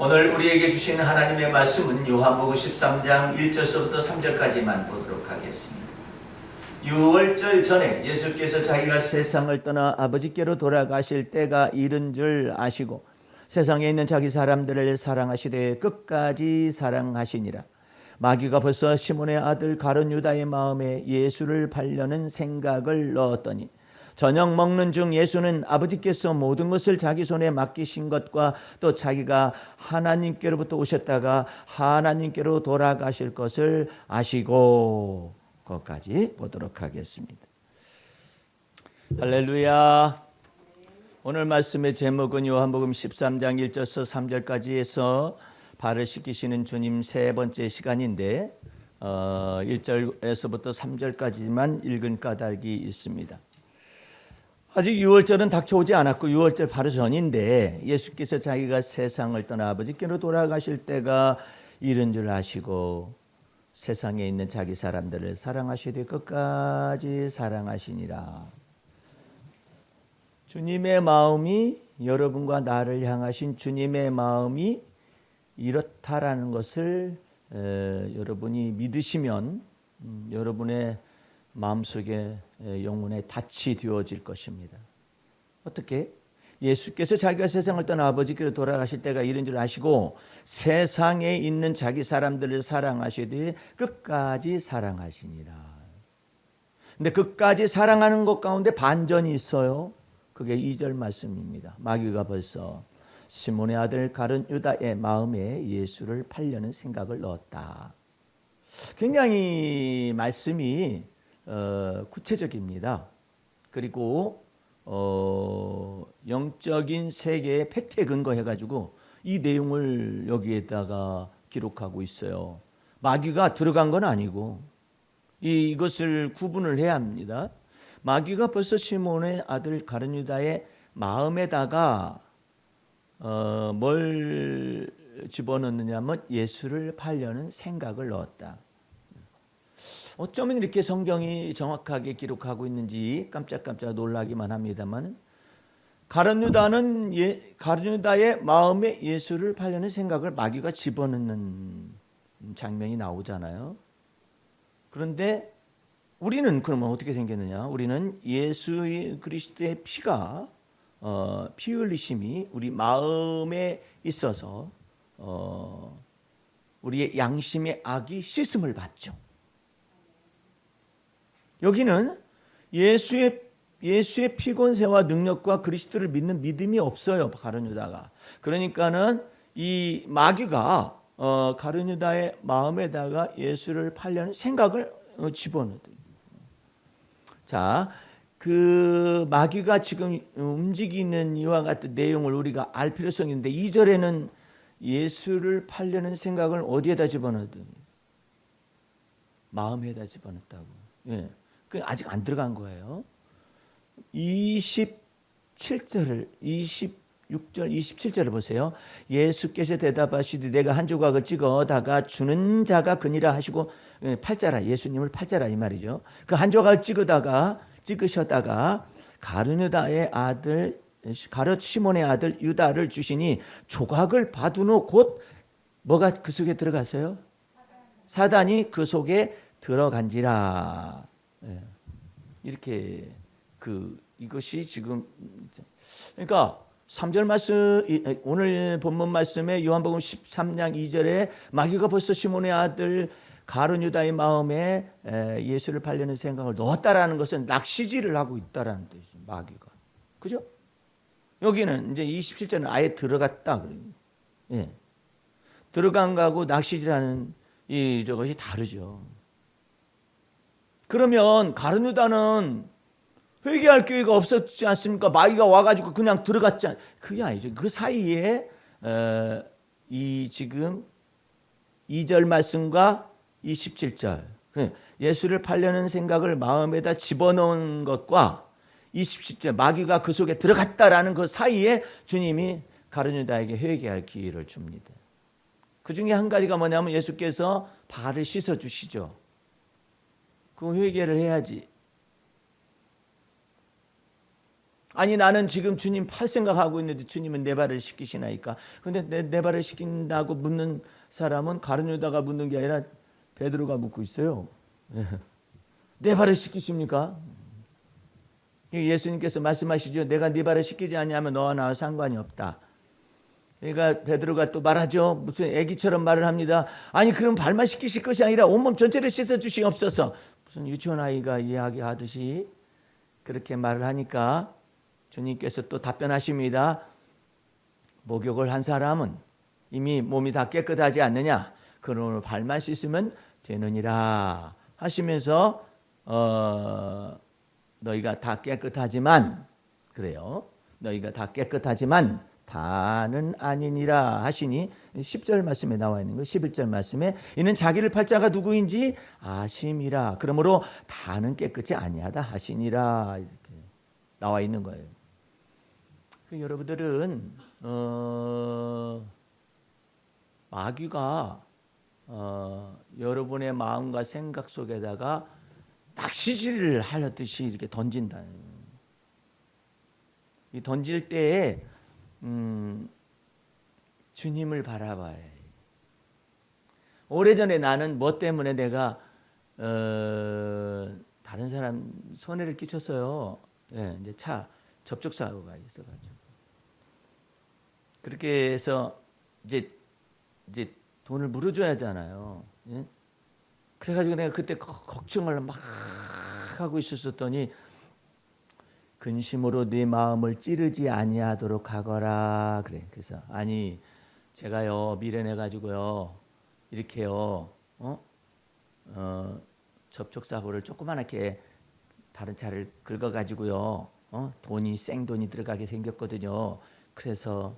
오늘 우리에게 주신 하나님의 말씀은 요한복음 13장 1절서부터 3절까지만 보도록 하겠습니다. 유월절 전에 예수께서 자기가 세상을 떠나 아버지께로 돌아가실 때가 이른 줄 아시고 세상에 있는 자기 사람들을 사랑하시되 끝까지 사랑하시니라. 마귀가 벌써 시몬의 아들 가룟 유다의 마음에 예수를 팔려는 생각을 넣었더니 저녁 먹는 중 예수는 아버지께서 모든 것을 자기 손에 맡기신 것과 또 자기가 하나님께로부터 오셨다가 하나님께로 돌아가실 것을 아시고, 거기까지 보도록 하겠습니다. 할렐루야. 오늘 말씀의 제목은 요한복음 13장 1절서 3절까지에서 발을 씻기시는 주님 세 번째 시간인데 1절에서부터 3절까지만 읽은 까닭이 있습니다. 아직 6월절은 닥쳐오지 않았고 6월절 바로 전인데 예수께서 자기가 세상을 떠나 아버지께로 돌아가실 때가 이른 줄 아시고 세상에 있는 자기 사람들을 사랑하시되 끝까지 사랑하시니라. 주님의 마음이, 여러분과 나를 향하신 주님의 마음이 이렇다라는 것을 여러분이 믿으시면 여러분의 마음속에 영혼에 닻이 되어질 것입니다. 어떻게? 예수께서 자기가 세상을 떠나 아버지께로 돌아가실 때가 이른 줄 아시고 세상에 있는 자기 사람들을 사랑하시되 끝까지 사랑하시니라. 근데 끝까지 사랑하는 것 가운데 반전이 있어요. 그게 2절 말씀입니다. 마귀가 벌써 시몬의 아들 가룟 유다의 마음에 예수를 팔려는 생각을 넣었다. 굉장히 말씀이 구체적입니다. 그리고 영적인 세계의 팩트에 근거해가지고 이 내용을 여기에다가 기록하고 있어요. 마귀가 들어간 건 아니고 이것을 구분을 해야 합니다. 마귀가 벌써 시몬의 아들 가룟 유다의 마음에다가 뭘 집어넣느냐면 예수를 팔려는 생각을 넣었다. 어쩌면 이렇게 성경이 정확하게 기록하고 있는지 깜짝깜짝 놀라기만 합니다만 가룟 유다의 마음에 예수를 팔려는 생각을 마귀가 집어넣는 장면이 나오잖아요. 그런데 우리는 그러면 어떻게 생겼느냐? 우리는 예수 그리스도의 피가 피 흘리심이 우리 마음에 있어서 우리의 양심의 악이 씻음을 받죠. 여기는 예수의 피권세와 능력과 그리스도를 믿는 믿음이 없어요. 가룟 유다가. 그러니까는 이 마귀가 가룟 유다의 마음에다가 예수를 팔려는 생각을 집어넣어요. 자, 그 마귀가 지금 움직이는 이와 같은 내용을 우리가 알 필요성이 있는데 2절에는 예수를 팔려는 생각을 어디에다 집어넣었더니 마음에다 집어넣었다고. 예. 그 아직 안 들어간 거예요. 26절, 27절을 보세요. 예수께서 대답하시되 내가 한 조각을 찍어다가 주는 자가 그니라 하시고 팔자라, 예수님을 팔자라 이 말이죠. 그 한 조각을 찍으셨다가 가룟 유다의 아들 가룟 시몬의 아들 유다를 주시니 조각을 받은 후 곧 뭐가 그 속에 들어갔어요? 사단이 그 속에 들어간지라. 이렇게 이것이 지금 그러니까 3절 말씀 오늘 본문 말씀에 요한복음 13장 2절에 마귀가 벌써 시몬의 아들 가룟 유다의 마음에 예수를 팔려는 생각을 넣었다라는 것은 낚시질을 하고 있다라는 뜻이죠. 마귀가. 그죠? 여기는 이제 27절은 아예 들어갔다 그래요. 예. 들어간 거하고 낚시질하는 저것이 다르죠. 그러면 가룟 유다는 회개할 기회가 없었지 않습니까? 마귀가 와가지고 그냥 들어갔지 그게 아니죠. 그 사이에 이 지금 2절 말씀과 27절 예수를 팔려는 생각을 마음에다 집어넣은 것과 27절 마귀가 그 속에 들어갔다라는 그 사이에 주님이 가룟 유다에게 회개할 기회를 줍니다. 그 중에 한 가지가 뭐냐면 예수께서 발을 씻어주시죠. 그 회개를 해야지. 아니 나는 지금 주님 팔 생각하고 있는데 주님은 내 발을 씻기시나이까. 근데 내 발을 씻긴다고 묻는 사람은 가룟 유다가 묻는 게 아니라 베드로가 묻고 있어요. 내 발을 씻기십니까? 예수님께서 말씀하시죠. 내가 네 발을 씻기지 않냐면 너와 나와 상관이 없다. 그러니까 베드로가 또 말하죠. 무슨 애기처럼 말을 합니다. 아니 그럼 발만 씻기실 것이 아니라 온몸 전체를 씻어주시옵소서. 무슨 유치원 아이가 이야기하듯이 그렇게 말을 하니까 주님께서 또 답변하십니다. 목욕을 한 사람은 이미 몸이 다 깨끗하지 않느냐? 그러므로 발만 씻으면 되느니라 하시면서 너희가 다 깨끗하지만 그래요. 너희가 다 깨끗하지만 다는 아니니라 하시니 10절 말씀에 나와 있는 거 11절 말씀에 이는 자기를 팔 자가 누구인지 아심이라. 그러므로 다는 깨끗이 아니하다 하시니라 이렇게 나와 있는 거예요. 여러분들은 마귀가 여러분의 마음과 생각 속에다가 낚시질을 하듯이 이렇게 던진다. 이 던질 때에 주님을 바라봐야 해. 오래전에 나는 뭐 때문에 내가 다른 사람 손해를 끼쳤어요. 예, 이제 차 접촉 사고가 있어가지고 그렇게 해서 이제 돈을 물어줘야 하잖아요. 예? 그래가지고 내가 그때 걱정을 막 하고 있었더니 근심으로 네 마음을 찌르지 아니하도록 하거라 그래. 그래서 아니 제가요 미련해 가지고요 이렇게요 접촉 사고를 조그맣게 다른 차를 긁어 가지고요 돈이 생돈이 들어가게 생겼거든요. 그래서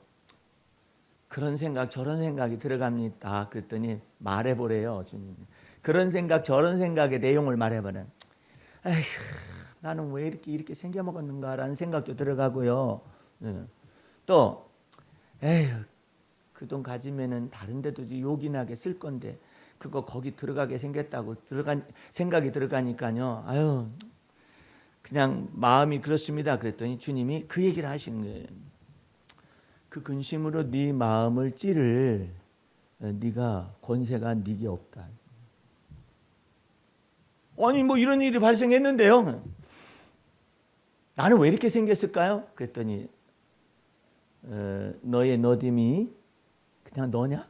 그런 생각 저런 생각이 들어갑니다. 그랬더니 말해보래요 주님. 그런 생각 저런 생각의 내용을 말해보는. 에휴, 나는 왜 이렇게 생겨 먹었는가라는 생각도 들어가고요. 또 에휴 그 돈 가지면은 다른 데도 요긴하게 쓸 건데 그거 거기 들어가게 생겼다고 생각이 들어가니까요. 아유 그냥 마음이 그렇습니다. 그랬더니 주님이 그 얘기를 하시는 거예요. 그 근심으로 네 마음을 찌를 네가 권세가 네게 없다. 아니 뭐 이런 일이 발생했는데요. 나는 왜 이렇게 생겼을까요? 그랬더니 너의 너됨이 그냥 너냐?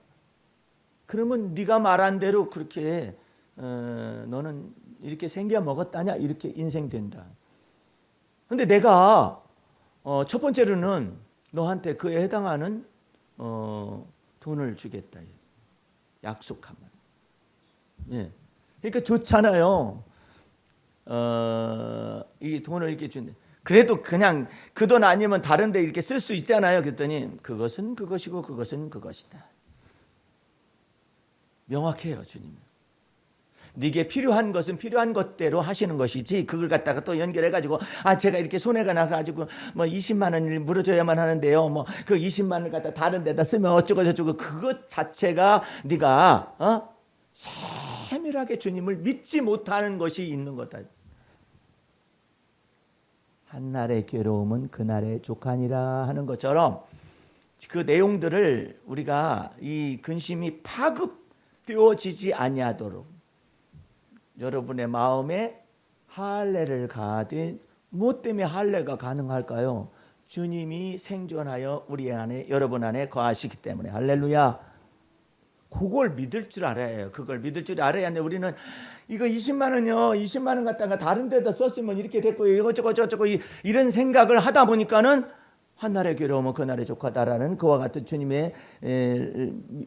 그러면 네가 말한 대로 그렇게 너는 이렇게 생겨 먹었다냐? 이렇게 인생된다. 근데 내가 첫 번째로는 너한테 그에 해당하는 돈을 주겠다. 약속하면. 예. 그러니까 좋잖아요. 이 돈을 이렇게 준대. 그래도 그냥 그 돈 아니면 다른 데 이렇게 쓸 수 있잖아요. 그랬더니 그것은 그것이고 그것은 그것이다. 명확해요, 주님. 네게 필요한 것은 필요한 것대로 하시는 것이지 그걸 갖다가 또 연결해 가지고 제가 이렇게 손해가 나서 가지고 뭐 20만 원을 물어줘야만 하는데요. 뭐 그 20만 원을 갖다 다른 데다 쓰면 어쩌고 저쩌고 그것 자체가 네가 세밀하게 주님을 믿지 못하는 것이 있는 거다. 한날의 괴로움은 그날의 족하니라 하는 것처럼 그 내용들을 우리가 이 근심이 파급되어지지 아니하도록 여러분의 마음에 할례를 가하되 무엇 때문에 할례가 가능할까요? 주님이 생존하여 우리 안에 여러분 안에 거하시기 때문에. 할렐루야. 그걸 믿을 줄 알아야 해요. 그걸 믿을 줄 알아야 하는데 우리는 이거 20만 원이요. 20만 원 갖다가 다른 데다 썼으면 이렇게 됐고 이거 저거 이런 생각을 하다 보니까는 한날의 괴로움은 그날의 족하다라는 그와 같은 주님의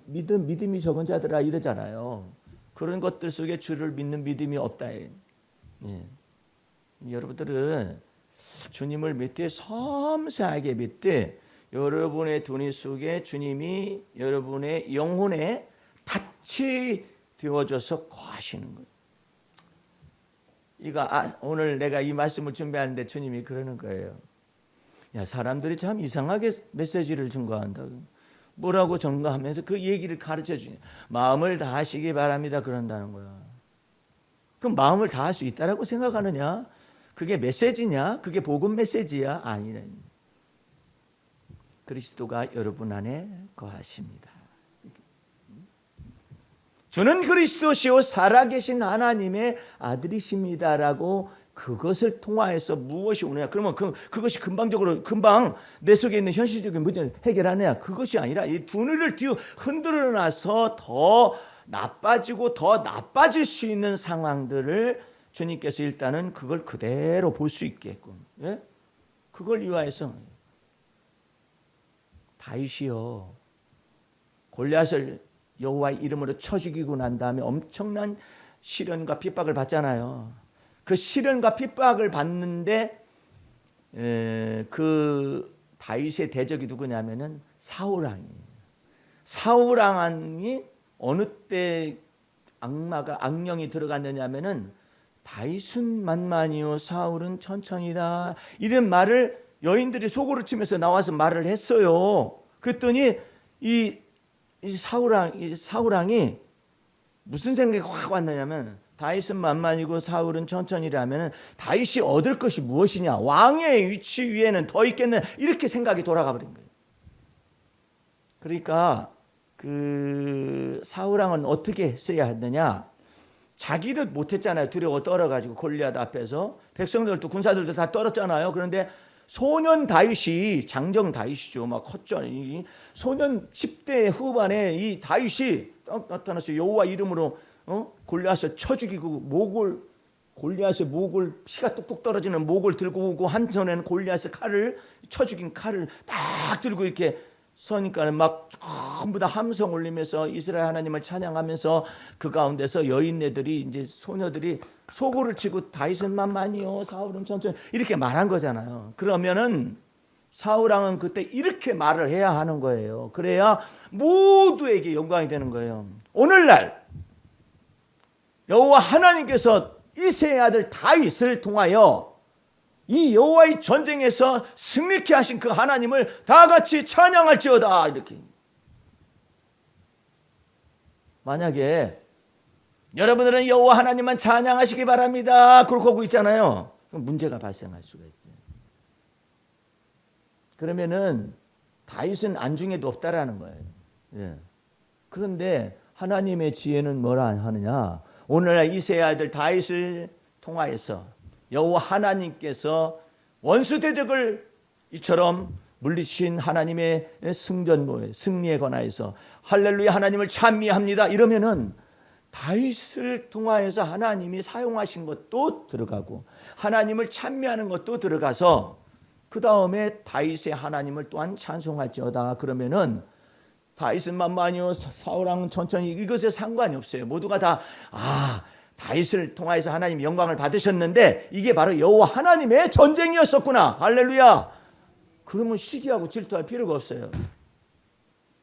믿음이 적은 자들아 이러잖아요. 그런 것들 속에 주를 믿는 믿음이 없다. 예. 여러분들은 주님을 믿되 섬세하게 믿되 여러분의 두뇌 속에 주님이 여러분의 영혼에 밭이 되어져서 거하시는 거예요. 이거 오늘 내가 이 말씀을 준비하는데 주님이 그러는 거예요. 야, 사람들이 참 이상하게 메시지를 증거한다. 뭐라고 증거하면서 그 얘기를 가르쳐 주냐. 마음을 다하시기 바랍니다. 그런다는 거야. 그럼 마음을 다할 수 있다라고 생각하느냐? 그게 메시지냐? 그게 복음 메시지야? 아니네. 그리스도가 여러분 안에 거하십니다. 주는 그리스도시요 살아계신 하나님의 아들이십니다라고 그것을 통하여서 무엇이 오느냐? 그러면 그것이 금방 내 속에 있는 현실적인 문제를 해결하느냐? 그것이 아니라 이 분을 뒤로 흔들어 놔서 더 나빠지고 더 나빠질 수 있는 상황들을 주님께서 일단은 그걸 그대로 볼 수 있게끔, 예? 그걸 위하여서 다윗이요 골리앗을 여호와의 이름으로 쳐 죽이고 난 다음에 엄청난 시련과 핍박을 받잖아요. 그 시련과 핍박을 받는데 그 다윗의 대적이 누구냐면은 사울왕이에요. 사울왕이 어느 때 악령이 들어갔느냐면은 다윗은 만만이요 사울은 천천히다 이런 말을 여인들이 속으로 치면서 나와서 말을 했어요. 그랬더니 이 사울왕이 무슨 생각이 확 왔느냐면 다윗은 만만이고 사울은 천천히라면 다윗이 얻을 것이 무엇이냐? 왕의 위치 위에는 더 있겠네. 이렇게 생각이 돌아가 버린 거예요. 그러니까 그 사울왕은 어떻게 했어야 했느냐? 자기도 못했잖아요. 두려워 떨어가지고 골리앗 앞에서 백성들도 군사들도 다 떨었잖아요. 그런데 소년 다윗이 장정 다윗이죠. 막 컸죠. 소년 10대 후반에 이 다윗이 나타나서 여호와 이름으로 골리앗을 쳐 죽이고 골리앗의 목을 피가 뚝뚝 떨어지는 목을 들고 오고 한 손에는 골리앗의 칼을 쳐 죽인 칼을 딱 들고 이렇게 서니까 막 전부 다 함성 올리면서 이스라엘 하나님을 찬양하면서 그 가운데서 여인네들이 이제 소녀들이 소고를 치고 다윗은 만만이요 사울은 천천히 이렇게 말한 거잖아요. 그러면은 사울왕은 그때 이렇게 말을 해야 하는 거예요. 그래야 모두에게 영광이 되는 거예요. 오늘날 여호와 하나님께서 이새의 아들 다윗을 통하여 이 여호와의 전쟁에서 승리케 하신 그 하나님을 다 같이 찬양할지어다 이렇게. 만약에 여러분들은 여호와 하나님만 찬양하시기 바랍니다 그렇게 하고 있잖아요. 그럼 문제가 발생할 수가 있어요. 그러면은 다윗은 안중에도 없다라는 거예요. 예. 그런데 하나님의 지혜는 뭐라 하느냐? 오늘날 이새의 아들 다윗을 통하여서 여호와 하나님께서 원수 대적을 이처럼 물리친 하나님의 승리에 관하여서 할렐루야 하나님을 찬미합니다. 이러면은 다윗을 통하여서 하나님이 사용하신 것도 들어가고 하나님을 찬미하는 것도 들어가서 그 다음에 다윗의 하나님을 또한 찬송할지어다. 그러면은 다윗은 만만히요 사울왕은 천천히 이것에 상관이 없어요. 모두가 다 다윗을 통하여서 하나님 영광을 받으셨는데 이게 바로 여호와 하나님의 전쟁이었었구나. 할렐루야. 그러면 시기하고 질투할 필요가 없어요.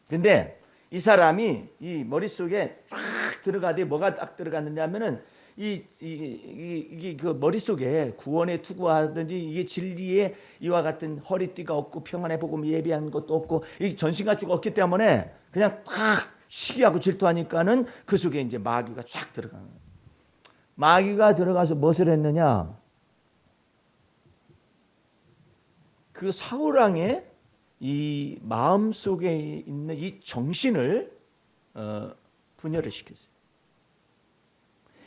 근데 이 사람이 이 머릿속에 딱 들어가되 뭐가 딱 들어갔느냐면은 이 그 머릿속에 구원에 투구하든지 이게 진리에 이와 같은 허리띠가 없고 평안의 복음 예비한 것도 없고 이 전신가축 없기 때문에 그냥 딱 시기하고 질투하니까는 그 속에 이제 마귀가 쫙 들어가는 거예요. 마귀가 들어가서 무엇을 했느냐? 그 사울왕의 이 마음 속에 있는 이 정신을 분열을 시켰어요.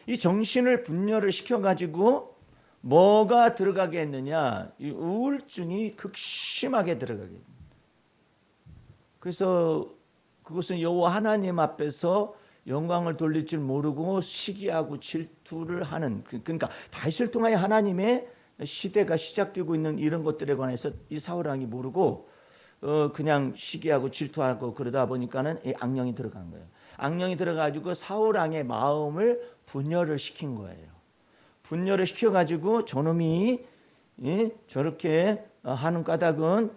이 정신을 분열을 시켜가지고 뭐가 들어가게 했느냐? 이 우울증이 극심하게 들어가게 했습니다. 그래서 그것은 여호와 하나님 앞에서 영광을 돌릴 줄 모르고 시기하고 질투를 하는, 그러니까 다윗을 통하여 하나님의 시대가 시작되고 있는 이런 것들에 관해서 이 사울왕이 모르고 그냥 시기하고 질투하고 그러다 보니까는 이 악령이 들어간 거예요. 악령이 들어가지고 사울왕의 마음을 분열을 시킨 거예요. 분열을 시켜가지고 저놈이 저렇게 하는 까닭은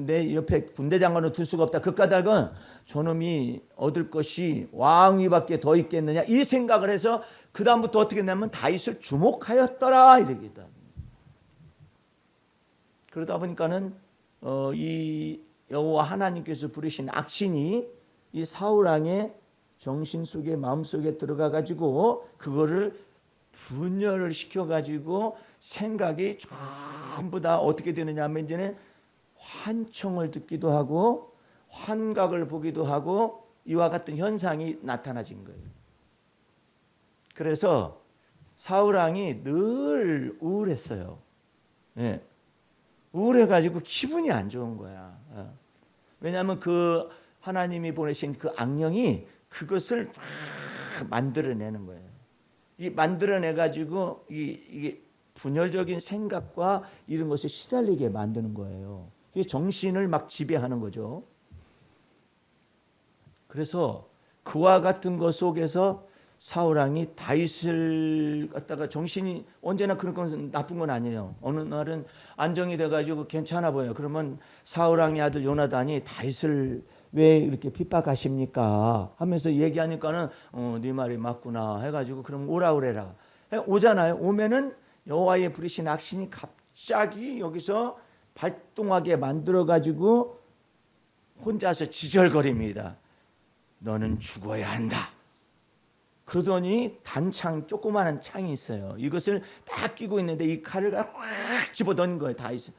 내 옆에 군대 장관을 둘 수가 없다. 그 까닭은 저놈이 얻을 것이 왕위밖에 더 있겠느냐 이 생각을 해서 그 다음부터 어떻게 했냐면 다윗을 주목하였더라 이러겠다. 그러다 보니까는 이 여호와 하나님께서 부르신 악신이 이 사울왕의 정신 속에 마음 속에 들어가 가지고 그거를 분열을 시켜 가지고 생각이 전부 다 어떻게 되느냐 하면 이제는 환청을 듣기도 하고 환각을 보기도 하고 이와 같은 현상이 나타나진 거예요. 그래서 사울 왕이 늘 우울했어요. 예. 우울해가지고 기분이 안 좋은 거야. 왜냐하면 그 하나님이 보내신 그 악령이 그것을 다 만들어내는 거예요. 이 만들어내가지고 이게 분열적인 생각과 이런 것에 시달리게 만드는 거예요. 이게 정신을 막 지배하는 거죠. 그래서 그와 같은 것 속에서 사울 왕이 다윗을 갖다가 정신이 언제나 그런 건 나쁜 건 아니에요. 어느 날은 안정이 돼가지고 괜찮아 보여요. 그러면 사울 왕의 아들 요나단이 다윗을 왜 이렇게 핍박하십니까? 하면서 얘기하니까는 네 말이 맞구나 해가지고 그럼 오라 그래라. 오잖아요. 오면은 여호와의 부리신 악신이 갑자기 여기서 발동하게 만들어가지고 혼자서 지절거립니다. 너는 죽어야 한다. 그러더니 단창 조그마한 창이 있어요. 이것을 딱 끼고 있는데 이 칼을 확 집어 던진 거예요. 다윗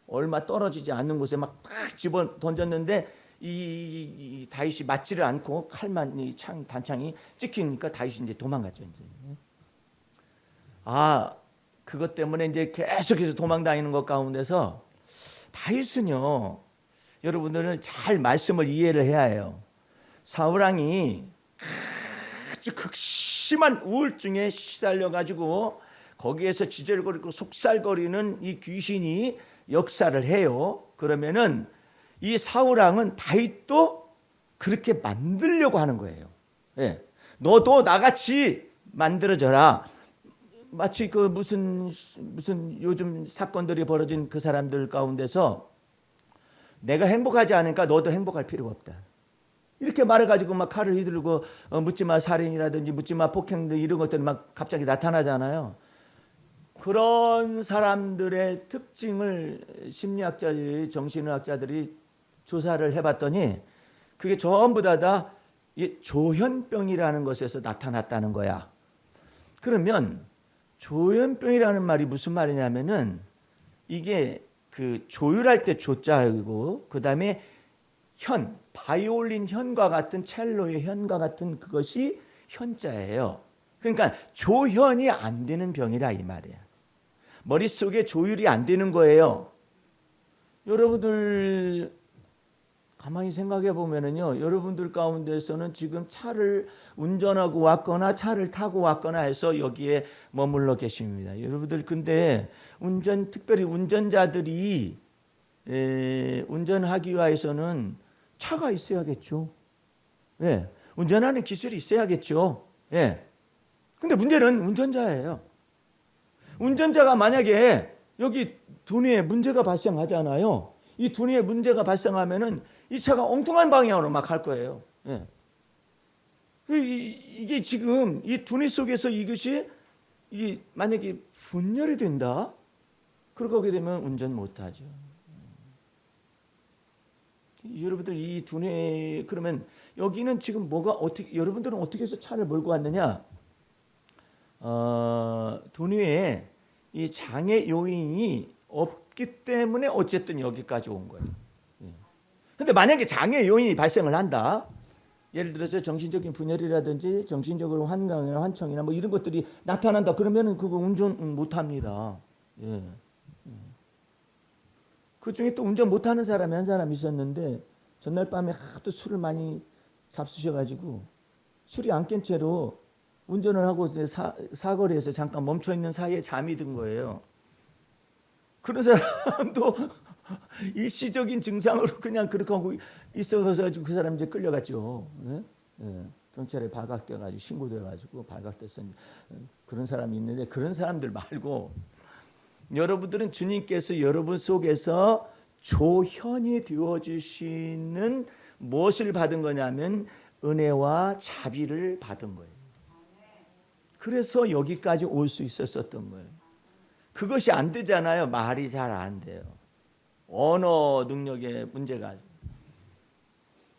얼마 떨어지지 않는 곳에 막 딱 집어 던졌는데 이 다윗이 맞지를 않고 칼만 이 단창이 찍히니까 다윗이 이제 도망갔죠. 이제. 그것 때문에 이제 계속해서 도망다니는 것 가운데서 다윗은요, 여러분들은 잘 말씀을 이해를 해야 해요. 사울 왕이 아주 극심한 우울증에 시달려 가지고 거기에서 지절거리고 속살거리는 이 귀신이 역사를 해요. 그러면은 이 사울 왕은 다윗도 그렇게 만들려고 하는 거예요. 예. 너도 나같이 만들어져라. 마치 그 무슨 요즘 사건들이 벌어진 그 사람들 가운데서 내가 행복하지 않으니까 너도 행복할 필요가 없다. 이렇게 말해가지고 막 칼을 휘두르고 묻지마 살인이라든지 묻지마 폭행 이런 것들이 막 갑자기 나타나잖아요. 그런 사람들의 특징을 심리학자들이 정신의학자들이 조사를 해봤더니 그게 전부 다 조현병이라는 것에서 나타났다는 거야. 그러면 조현병이라는 말이 무슨 말이냐면은 이게 그 조율할 때 조자이고 그 다음에 바이올린 현과 같은 첼로의 현과 같은 그것이 현자예요. 그러니까 조현이 안 되는 병이라 이 말이야. 머릿속에 조율이 안 되는 거예요. 여러분들 가만히 생각해 보면은요, 여러분들 가운데서는 지금 차를 운전하고 왔거나 차를 타고 왔거나 해서 여기에 머물러 계십니다. 여러분들 근데 특별히 운전자들이 운전하기 위해서는 차가 있어야겠죠. 예, 운전하는 기술이 있어야겠죠. 예. 근데 문제는 운전자예요. 운전자가 만약에 여기 두뇌에 문제가 발생하잖아요. 이 두뇌에 문제가 발생하면은 이 차가 엉뚱한 방향으로 막 갈 거예요. 예. 이게 지금 이 두뇌 속에서 이것이 만약에 분열이 된다. 그렇게 되면 운전 못하죠. 여러분들 이 두뇌 그러면 여기는 지금 뭐가 어떻게 여러분들은 어떻게 해서 차를 몰고 왔느냐? 두뇌에 이 장애 요인이 없기 때문에 어쨌든 여기까지 온 거예요. 근데 만약에 장애 요인이 발생을 한다. 예를 들어서 정신적인 분열이라든지 정신적으로 환각이나 환청이나 뭐 이런 것들이 나타난다. 그러면은 그거 운전 못 합니다. 예. 그 중에 또 운전 못하는 사람이 한 사람 있었는데 전날 밤에 하도 술을 많이 잡수셔가지고 술이 안 깬 채로 운전을 하고 사거리에서 잠깐 멈춰 있는 사이에 잠이 든 거예요. 그런 사람도 일시적인 증상으로 그냥 그렇게 하고 있어서 그 사람 이제 끌려갔죠. 네? 네. 경찰에 발각돼가지고 신고돼가지고 발각돼서 그런 사람이 있는데 그런 사람들 말고 여러분들은 주님께서 여러분 속에서 조현이 되어주시는 무엇을 받은 거냐면 은혜와 자비를 받은 거예요. 그래서 여기까지 올 수 있었던 거예요. 그것이 안 되잖아요. 말이 잘 안 돼요. 언어 능력의 문제가.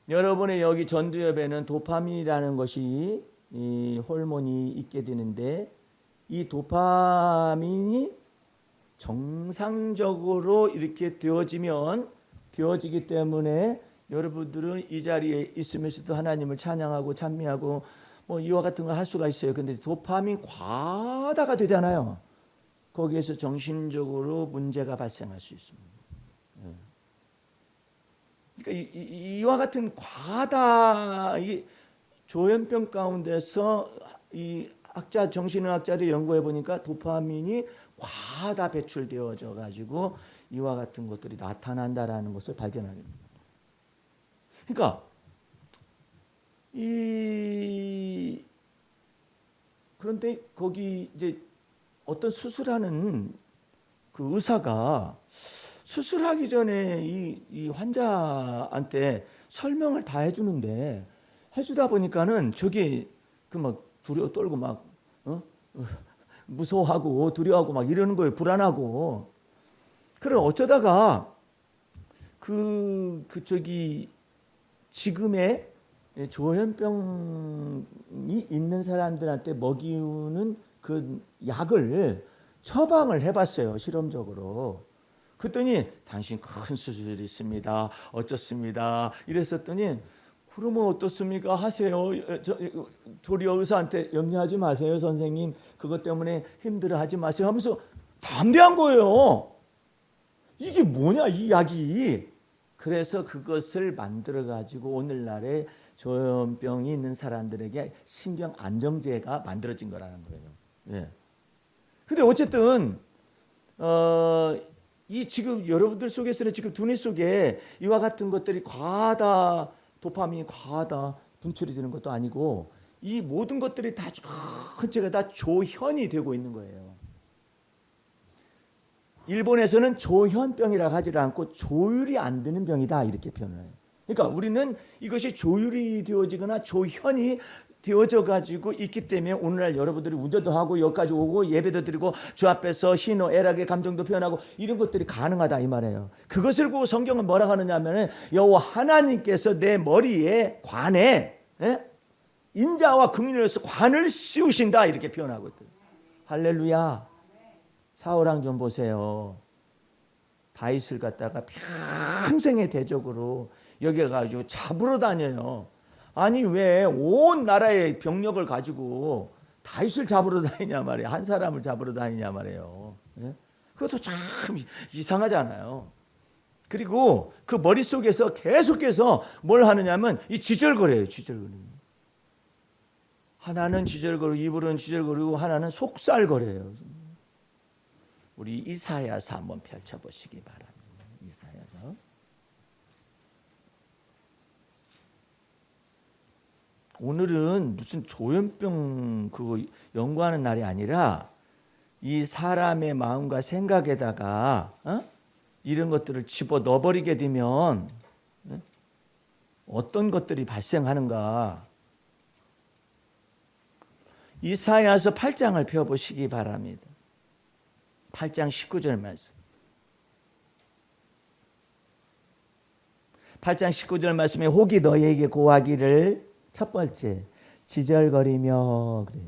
여러분의 여기 전두엽에는 도파민이라는 것이 이 호르몬이 있게 되는데 이 도파민이 정상적으로 이렇게 되어지기 때문에 여러분들은 이 자리에 있으면서도 하나님을 찬양하고 찬미하고 뭐 이와 같은 거 할 수가 있어요. 근데 도파민 과다가 되잖아요. 거기에서 정신적으로 문제가 발생할 수 있습니다. 그러니까 이와 같은 과다 이 조현병 가운데서 이 정신의학자들이 연구해 보니까 도파민이 과다 배출되어져 가지고 이와 같은 것들이 나타난다라는 것을 발견하게 됩니다. 그러니까 그런데 거기 이제 어떤 수술하는 그 의사가 수술하기 전에 이 환자한테 설명을 다 해주는데 해주다 보니까는 저기 그 막 두려워 떨고 막 무서워하고 두려워하고 막 이러는 거예요. 불안하고. 그래 어쩌다가 저기 지금의 조현병이 있는 사람들한테 먹이는 그 약을 처방을 해봤어요. 실험적으로. 그랬더니 당신 큰 수술이 있습니다. 어쩌습니다. 이랬었더니 그러면 어떻습니까? 하세요. 도리어 의사한테 염려하지 마세요. 선생님. 그것 때문에 힘들어하지 마세요. 하면서 담대한 거예요. 이게 뭐냐 이 약이. 그래서 그것을 만들어 가지고 오늘날에 조현병이 있는 사람들에게 신경 안정제가 만들어진 거라는 거예요. 예. 근데 어쨌든 이 지금 여러분들 속에서는 지금 두뇌 속에 이와 같은 것들이 과다 도파민이 과다 분출이 되는 것도 아니고 이 모든 것들이 다 전체가 다 조현이 되고 있는 거예요. 일본에서는 조현병이라고 하지 않고 조율이 안 되는 병이다 이렇게 표현을 해요. 그러니까 우리는 이것이 조율이 되어지거나 조현이 되어져 가지고 있기 때문에 오늘날 여러분들이 운전도 하고 여기까지 오고 예배도 드리고 주 앞에서 희노애락의 감정도 표현하고 이런 것들이 가능하다 이 말이에요. 그것을 보고 성경은 뭐라고 하느냐 하면 여호와 하나님께서 내 머리에 관에 인자와 긍휼로서 관을 씌우신다 이렇게 표현하고 있대요. 할렐루야. 사울왕 좀 보세요. 다윗을 갖다가 평생의 대적으로 여겨가지고 잡으러 다녀요. 아니 왜 온 나라의 병력을 가지고 다윗을 잡으러 다니냐 말이에요. 한 사람을 잡으러 다니냐 말이에요. 그것도 참 이상하잖아요. 그리고 그 머릿속에서 계속해서 뭘 하느냐면 이 지절거려요. 지절거리고. 하나는 지절거리고 입으로는 지절거리고 하나는 속살거려요. 우리 이사야서 한번 펼쳐보시기 바랍니다. 이사야서. 오늘은 무슨 조현병 그거 연구하는 날이 아니라 이 사람의 마음과 생각에다가 이런 것들을 집어 넣어버리게 되면 어떤 것들이 발생하는가. 이사야서 8장을 펴보시기 바랍니다. 8장 19절 말씀. 8장 19절 말씀에 혹이 너희에게 고하기를 첫 번째 지절거리며 그래.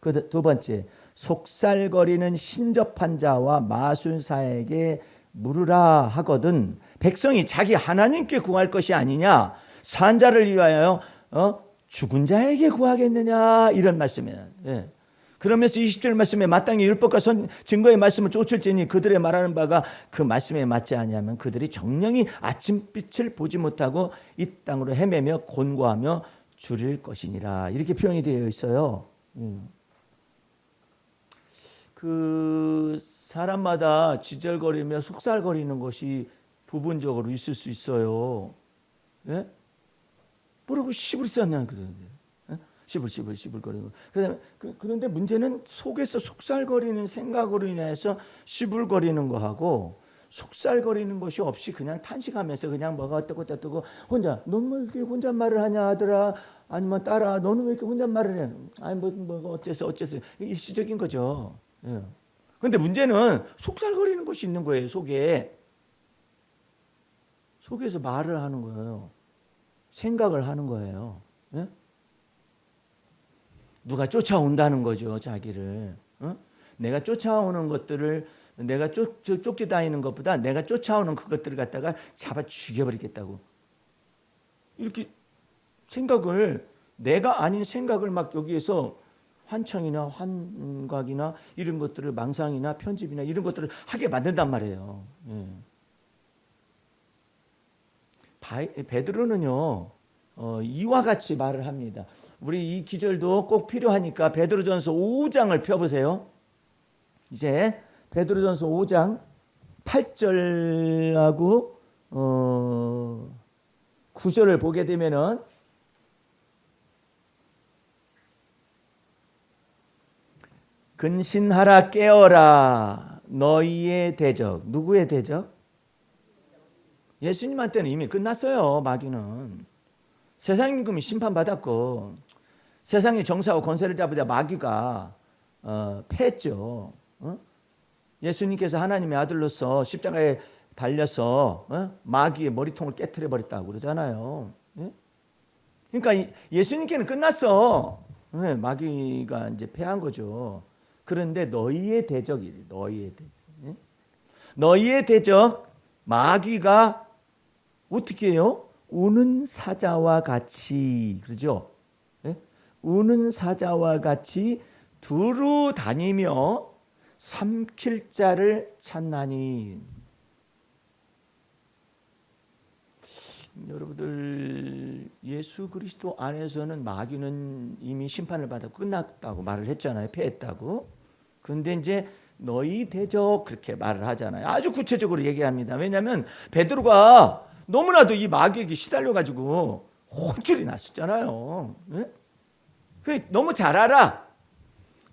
그 두 번째 속살거리는 신접한 자와 마술사에게 물으라 하거든 백성이 자기 하나님께 구할 것이 아니냐 산자를 위하여 죽은 자에게 구하겠느냐 이런 말씀이에요. 예. 그러면서 20절 말씀에 마땅히 율법과 증거의 말씀을 쫓을지니 그들의 말하는 바가 그 말씀에 맞지 아니하면 그들이 정령이 아침빛을 보지 못하고 이 땅으로 헤매며 곤고하며 줄일 것이니라 이렇게 표현이 되어 있어요. 그 사람마다 지절거리며 속살거리는 것이 부분적으로 있을 수 있어요. 예? 뭐라고 시부리 썼냐 그러는데. 시불거리고. 그런데 문제는 속에서 속살거리는 생각으로 인해서 시불거리는 거하고 속살거리는 것이 없이 그냥 탄식하면서 그냥 뭐가 어떻고 혼자 너는 왜 이렇게 혼잣말을 하냐 하더라 아니면 딸아 너는 왜 이렇게 혼잣말을 해 아니 뭐 어째서 일시적인 거죠. 예. 그런데 문제는 속살거리는 것이 있는 거예요. 속에서 말을 하는 거예요. 생각을 하는 거예요. 예? 누가 쫓아온다는 거죠. 자기를. 내가 쫓아오는 것들을 내가 쫓겨다니는 것보다 내가 쫓아오는 그것들을 갖다가 잡아 죽여버리겠다고. 이렇게 생각을, 내가 아닌 생각을 막 여기에서 환청이나 환각이나 이런 것들을, 망상이나 편집이나 이런 것들을 하게 만든단 말이에요. 베드로는요, 이와 같이 말을 합니다. 우리 이 기절도 꼭 필요하니까 베드로전서 5장을 펴보세요. 이제 베드로전서 5장 8절하고 9절을 보게 되면은, 근신하라, 깨어라, 너희의 대적. 누구의 대적? 예수님한테는 이미 끝났어요. 마귀는 세상 임금이 심판받았고, 세상의 정사와 권세를 잡으자 마귀가 패했죠. 예수님께서 하나님의 아들로서 십자가에 달려서 마귀의 머리통을 깨트려 버렸다고 그러잖아요. 그러니까 예수님께는 끝났어. 마귀가 이제 패한 거죠. 그런데 너희의 대적이지, 너희의 대적. 너희의 대적 마귀가 어떻게 해요? 우는 사자와 같이, 그러죠? 우는 사자와 같이 두루 다니며 삼킬 자를 찾나니. 여러분들, 예수 그리스도 안에서는 마귀는 이미 심판을 받았고 끝났다고 말을 했잖아요. 패했다고. 그런데 이제 너희 대적, 그렇게 말을 하잖아요. 아주 구체적으로 얘기합니다. 왜냐하면 베드로가 너무나도 이 마귀에게 시달려가지고 혼쭐이 났었잖아요. 너무 잘 알아.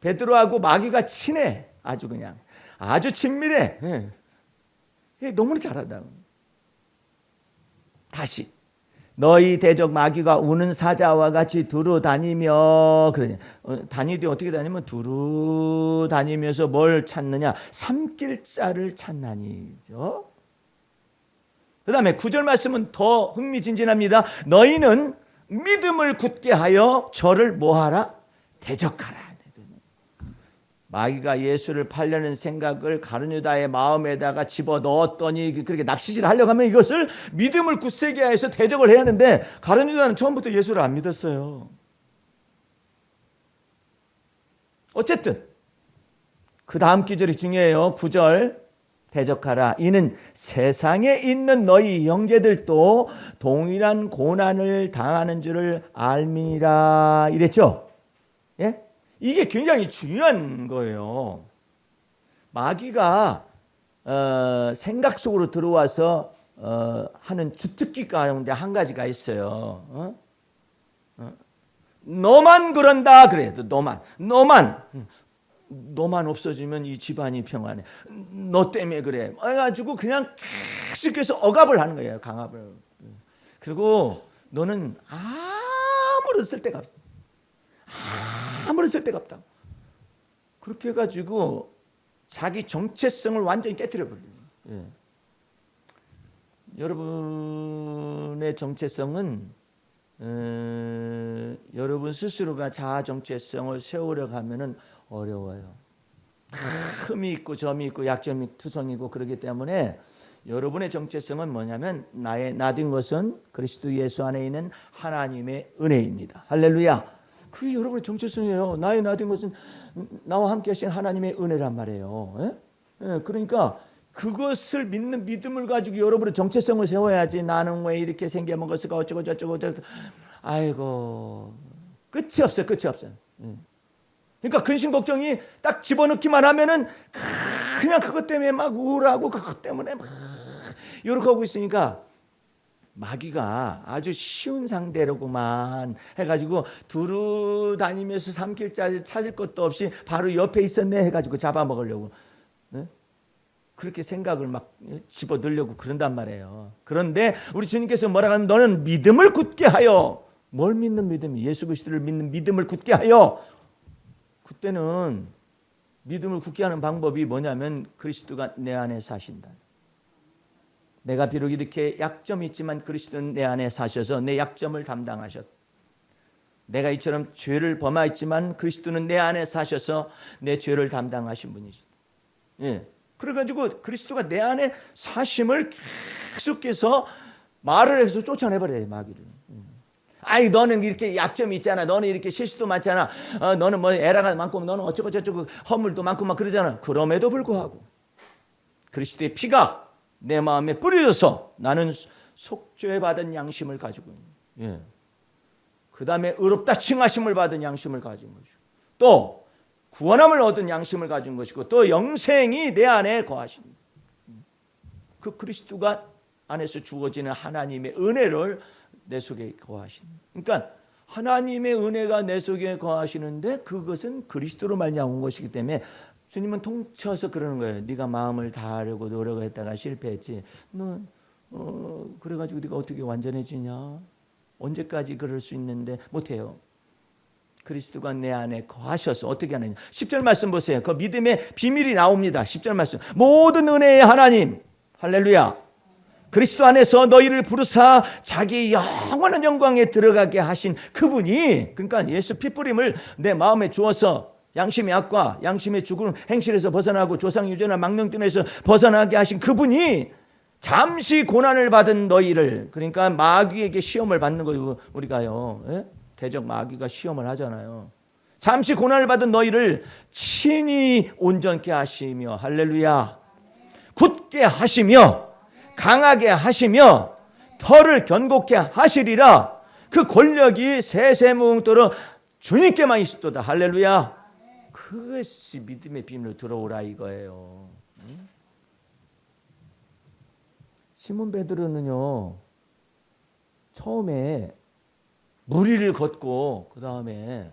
베드로하고 마귀가 친해. 아주 그냥 아주 친밀해. 너무나 잘한다. 다시, 너희 대적 마귀가 우는 사자와 같이 두루 다니며, 그러냐, 다니되 어떻게 다니면 두루 다니면서 뭘 찾느냐? 삼킬 자를 찾나니죠. 그 다음에 9절 말씀은 더 흥미진진합니다. 너희는 믿음을 굳게 하여 저를 뭐하라? 대적하라. 마귀가 예수를 팔려는 생각을 가룟유다의 마음에다가 집어넣었더니, 그렇게 납치질 하려고 하면 이것을 믿음을 굳세게 해서 대적을 해야 하는데, 가룟유다는 처음부터 예수를 안 믿었어요. 어쨌든 그 다음 기절이 중요해요. 9절, 대적하라. 이는 세상에 있는 너희 형제들도 동일한 고난을 당하는 줄을 알미라, 이랬죠. 예? 이게 굉장히 중요한 거예요. 마귀가 생각 속으로 들어와서 하는 주특기 가운데 한 가지가 있어요. 너만 그런다 그래도 너만 없어지면 이 집안이 평안해. 너 때문에 그래. 그래가지고 그냥 계속해서 억압을 하는 거예요. 강압을. 그리고 너는 아무런 쓸데가 없어. 아무런 쓸데가 없다. 그렇게 해가지고 자기 정체성을 완전히 깨뜨려 버려요. 여러분의 정체성은 여러분 스스로가 자아 정체성을 세우려고 하면은 어려워요. 흠이 있고 점이 있고 약점이 투성이고 그러기 때문에 여러분의 정체성은 뭐냐면, 나된 것은 그리스도 예수 안에 있는 하나님의 은혜입니다. 할렐루야. 그게 여러분의 정체성이에요. 나된 것은 나와 함께 하신 하나님의 은혜란 말이에요. 그러니까 그것을 믿는 믿음을 가지고 여러분의 정체성을 세워야지. 나는 왜 이렇게 생겨먹었을까, 어쩌고 저쩌고. 아이고, 끝이 없어요. 그러니까 근심 걱정이 딱 집어넣기만 하면은 그냥 그것 때문에 막 우울하고, 그것 때문에 막 이렇게 하고 있으니까 마귀가 아주 쉬운 상대로구만 해가지고 두루 다니면서 삼킬 자 찾을 것도 없이 바로 옆에 있었네 해가지고 잡아먹으려고, 그렇게 생각을 막 집어넣으려고 그런단 말이에요. 그런데 우리 주님께서 뭐라고 하면, 너는 믿음을 굳게 하여. 뭘 믿는 믿음이? 예수 그리스도를 믿는 믿음을 굳게 하여. 그때는 믿음을 굳게 하는 방법이 뭐냐면, 그리스도가 내 안에 사신다. 내가 비록 이렇게 약점이 있지만 그리스도는 내 안에 사셔서 내 약점을 담당하셨다. 내가 이처럼 죄를 범하였지만 그리스도는 내 안에 사셔서 내 죄를 담당하신 분이시다. 그래가지고 그리스도가 내 안에 사심을 계속해서 말을 해서 쫓아내버려요, 마귀를. 아이, 너는 이렇게 약점이 있잖아. 너는 이렇게 실수도 많잖아. 너는 뭐 에러가 많고, 너는 어쩌고 저쩌고 허물도 많고 막 그러잖아. 그럼에도 불구하고 그리스도의 피가 내 마음에 뿌려져서 나는 속죄 받은 양심을 가지고 있는. 예. 그 다음에 의롭다 칭하심을 받은 양심을 가진 것이고, 또 구원함을 얻은 양심을 가진 것이고, 또 영생이 내 안에 거하십니다. 그 그리스도가 안에서 주어지는 하나님의 은혜를 내 속에 거하십니다. 그러니까 하나님의 은혜가 내 속에 거하시는데 그것은 그리스도로 말미암은 것이기 때문에 주님은 통쳐서 그러는 거예요. 네가 마음을 다하려고 노력했다가 실패했지. 너 그래가지고 네가 어떻게 완전해지냐? 언제까지 그럴 수 있는데 못해요. 그리스도가 내 안에 거하셔서 어떻게 하느냐. 10절 말씀 보세요. 그 믿음의 비밀이 나옵니다. 10절 말씀. 모든 은혜의 하나님, 할렐루야, 그리스도 안에서 너희를 부르사 자기 영원한 영광에 들어가게 하신 그분이, 그러니까 예수 피뿌림을 내 마음에 주어서 양심의 악과 양심의 죽음 행실에서 벗어나고 조상 유전한 망령됨에서 벗어나게 하신 그분이 잠시 고난을 받은 너희를, 그러니까 마귀에게 시험을 받는 거예요. 우리가요, 예? 대적 마귀가 시험을 하잖아요. 잠시 고난을 받은 너희를 친히 온전케 하시며, 할렐루야, 굳게 하시며 강하게 하시며 털을 견고케 하시리라. 그 권력이 세세무궁토록 주님께만 있었도다. 할렐루야. 그것이 믿음의 비밀로 들어오라 이거예요. 시몬 베드로는요, 처음에 무리를 걷고 그 다음에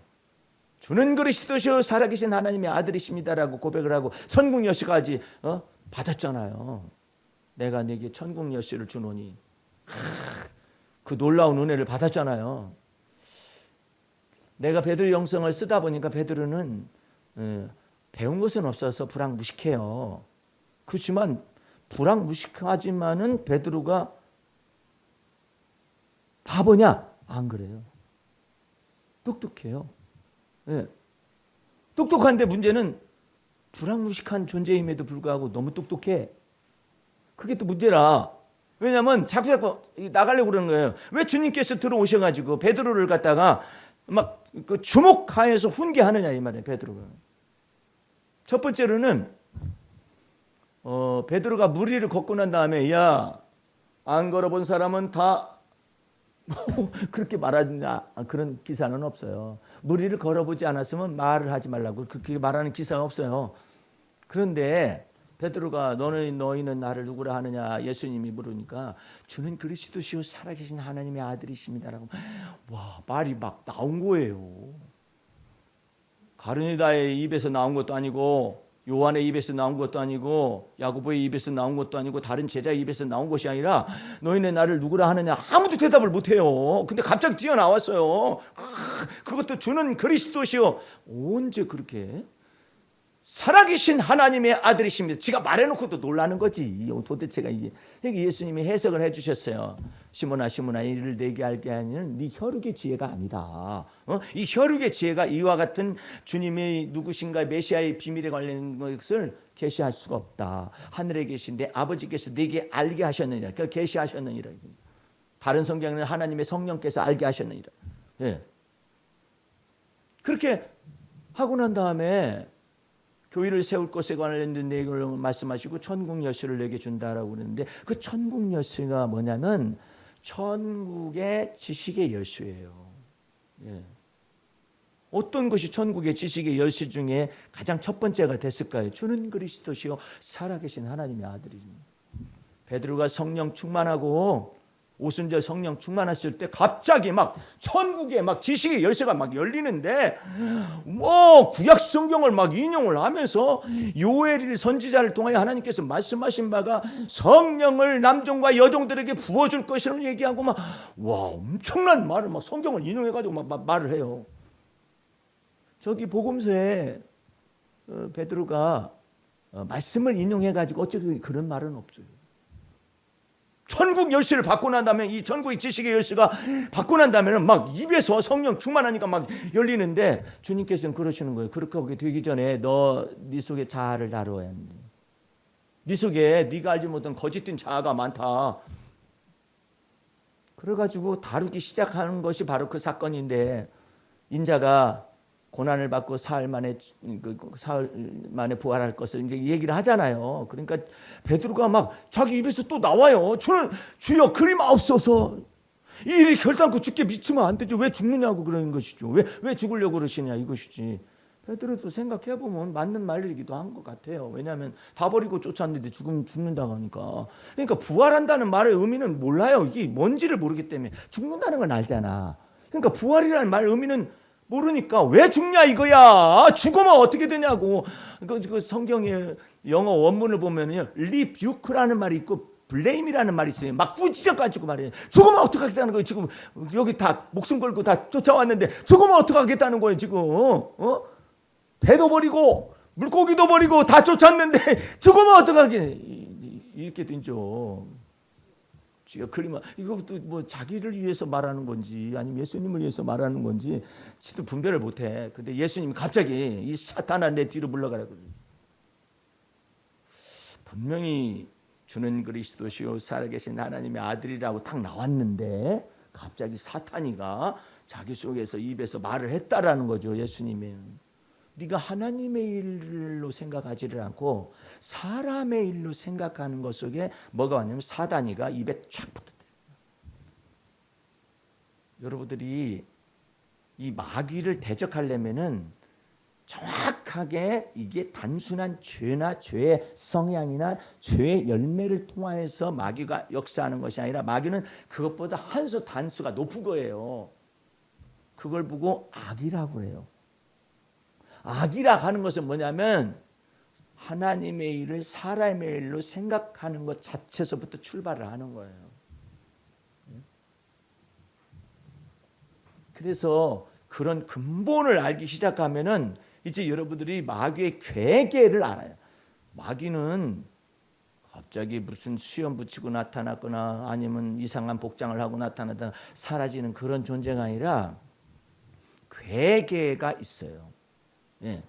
주는 그리스도시요 살아계신 하나님의 아들이십니다라고 고백을 하고 천국 열쇠까지 받았잖아요. 내가 네게 천국 열쇠를 주노니, 그 놀라운 은혜를 받았잖아요. 내가 베드로 영성을 쓰다 보니까 베드로는 배운 것은 없어서 불황무식해요. 그렇지만 불황무식하지만은 베드로가 바보냐? 안 그래요. 똑똑해요. 네. 똑똑한데 문제는 불황무식한 존재임에도 불구하고 너무 똑똑해. 그게 또 문제라. 왜냐하면 자꾸 나가려고 그러는 거예요. 왜 주님께서 들어오셔가지고 베드로를 갖다가 막 그 주목하여서 훈계하느냐 이 말이에요. 베드로가. 첫 번째로는 베드로가 무리를 걷고 난 다음에, 야, 안 걸어본 사람은 다 그렇게 말하냐, 그런 기사는 없어요. 무리를 걸어보지 않았으면 말을 하지 말라고 그렇게 말하는 기사가 없어요. 그런데 베드로가 너희는 나를 누구라 하느냐 예수님이 물으니까 주는 그리스도시요 살아계신 하나님의 아들이십니다라고, 와, 말이 막 나온 거예요. 가룟유다의 입에서 나온 것도 아니고 요한의 입에서 나온 것도 아니고 야고보의 입에서 나온 것도 아니고 다른 제자의 입에서 나온 것이 아니라 너희는 나를 누구라 하느냐, 아무도 대답을 못해요. 근데 갑자기 뛰어나왔어요. 그것도 주는 그리스도시요. 언제 그렇게 살아계신 하나님의 아들이십니다. 지가 말해놓고도 놀라는 거지. 도대체가 이게 예수님이 해석을 해주셨어요. 시몬아 시몬아, 이를 내게 알게 하는 네 혈육의 지혜가 아니다. 이 혈육의 지혜가 이와 같은 주님의 누구신가 메시아의 비밀에 관련된 것을 계시할 수가 없다. 하늘에 계신 내 아버지께서 네게 알게 하셨느니라. 그 계시하셨느니라. 다른 성경에는 하나님의 성령께서 알게 하셨느니라. 예. 그렇게 하고 난 다음에 교회를 세울 것에 관련된 내용을 말씀하시고 천국 열쇠를 내게 준다라고 그러는데, 그 천국 열쇠가 뭐냐면 천국의 지식의 열쇠예요. 예. 어떤 것이 천국의 지식의 열쇠 중에 가장 첫 번째가 됐을까요? 주는 그리스도시요 살아계신 하나님의 아들이십니다. 베드로가 성령 충만하고 오순절 성령 충만했을 때 갑자기 막 천국의 막 지식의 열쇠가 막 열리는데, 뭐 구약 성경을 막 인용을 하면서 요엘 선지자를 통하여 하나님께서 말씀하신 바가 성령을 남종과 여종들에게 부어줄 것이라고 얘기하고 막, 와, 엄청난 말을 막 성경을 인용해가지고 막 말을 해요. 저기 복음서에 베드로가 말씀을 인용해가지고 어쨌든 그런 말은 없어요. 천국 열쇠를 받고 난 다음에, 이 천국의 지식의 열쇠가 받고 난 다음에는 막 입에서 성령 충만하니까 막 열리는데, 주님께서는 그러시는 거예요. 그렇게 하게 되기 전에 네 속에 자아를 다루어야 한다. 네 속에 네가 알지 못한 거짓된 자아가 많다. 그래가지고 다루기 시작하는 것이 바로 그 사건인데, 인자가 고난을 받고 사흘 만에 부활할 것을 이제 얘기를 하잖아요. 그러니까 베드로가 막 자기 입에서 또 나와요. 저는 주여 그리마옵소서. 이 일이 결단코 죽게 미치면 안 되죠. 왜 죽느냐고 그러는 것이죠. 왜 죽으려고 그러시냐 이것이지. 베드로도 생각해보면 맞는 말이기도 한 것 같아요. 왜냐하면 다 버리고 쫓았는데 죽는다고 하니까. 그러니까 부활한다는 말의 의미는 몰라요. 이게 뭔지를 모르기 때문에. 죽는다는 건 알잖아. 그러니까 부활이라는 말 의미는 모르니까 왜 죽냐 이거야. 죽으면 어떻게 되냐고. 그 성경의 영어 원문을 보면요, 리뷰크라는 말이 있고 블레임이라는 말이 있어요. 막 꾸짖어가지고 말이에요. 죽으면 어떡하겠다는 거예요. 지금 여기 다 목숨 걸고 다 쫓아왔는데 죽으면 어떡하겠다는 거예요. 지금 배도 버리고 물고기도 버리고 다 쫓았는데 죽으면 어떡하게. 이렇게 된죠. 이것도 뭐 자기를 위해서 말하는 건지 아니면 예수님을 위해서 말하는 건지 지도 분별을 못해. 근데 예수님이 갑자기 이 사탄아 내 뒤로 물러가라 그러죠. 분명히 주는 그리스도시요 살아계신 하나님의 아들이라고 딱 나왔는데 갑자기 사탄이가 자기 속에서 입에서 말을 했다라는 거죠. 예수님은 네가 하나님의 일로 생각하지를 않고 사람의 일로 생각하는 것 속에 뭐가 왔냐면 사단이가 입에 쫙 붙었다. 여러분들이 이 마귀를 대적하려면은 정확하게 이게 단순한 죄나 죄의 성향이나 죄의 열매를 통하여서 마귀가 역사하는 것이 아니라 마귀는 그것보다 한 수 단수가 높은 거예요. 그걸 보고 악이라고 해요. 악이라 하는 것은 뭐냐면 하나님의 일을 사람의 일로 생각하는 것 자체서부터 출발을 하는 거예요. 그래서 그런 근본을 알기 시작하면은 이제 여러분들이 마귀의 괴계를 알아요. 마귀는 갑자기 무슨 수염 붙이고 나타났거나 아니면 이상한 복장을 하고 나타나다 사라지는 그런 존재가 아니라 괴계가 있어요. 예.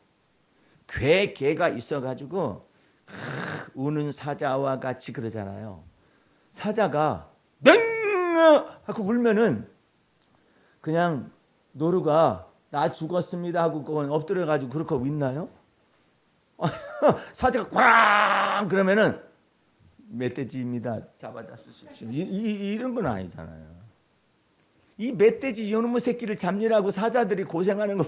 괴계가 있어가지고 우는 사자와 같이 그러잖아요. 사자가 맹 하고 울면은 그냥 노루가 나 죽었습니다 하고 그건 엎드려가지고 그렇게 하고 있나요? 사자가 꽝 그러면은 멧돼지입니다. 잡아다 주십시오. 이런 건 아니잖아요. 이 멧돼지 이놈의 새끼를 잡느라고 사자들이 고생하는 거.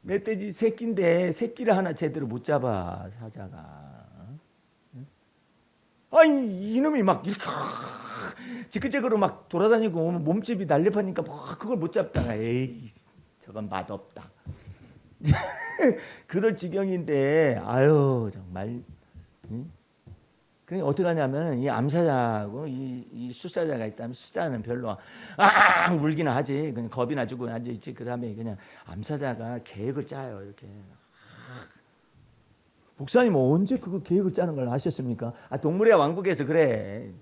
멧돼지 새끼인데 새끼를 하나 제대로 못 잡아 사자가. 아니 이놈이 막 이렇게 지그재그로 막 돌아다니고 몸집이 날렵하니까 뭐 그걸 못 잡다가 에이 저건 맛없다. 그럴 지경인데 아유 정말. 그러니까 어떻게 하냐면 이 암사자하고 이 수사자가 있다면 수사는 별로 울기는 하지. 그냥 겁이나 주고 앉아있지. 그 다음에 그냥 암사자가 계획을 짜요. 이렇게. 목사님 언제 그거 계획을 짜는 걸 아셨습니까? 동물의 왕국에서 그래.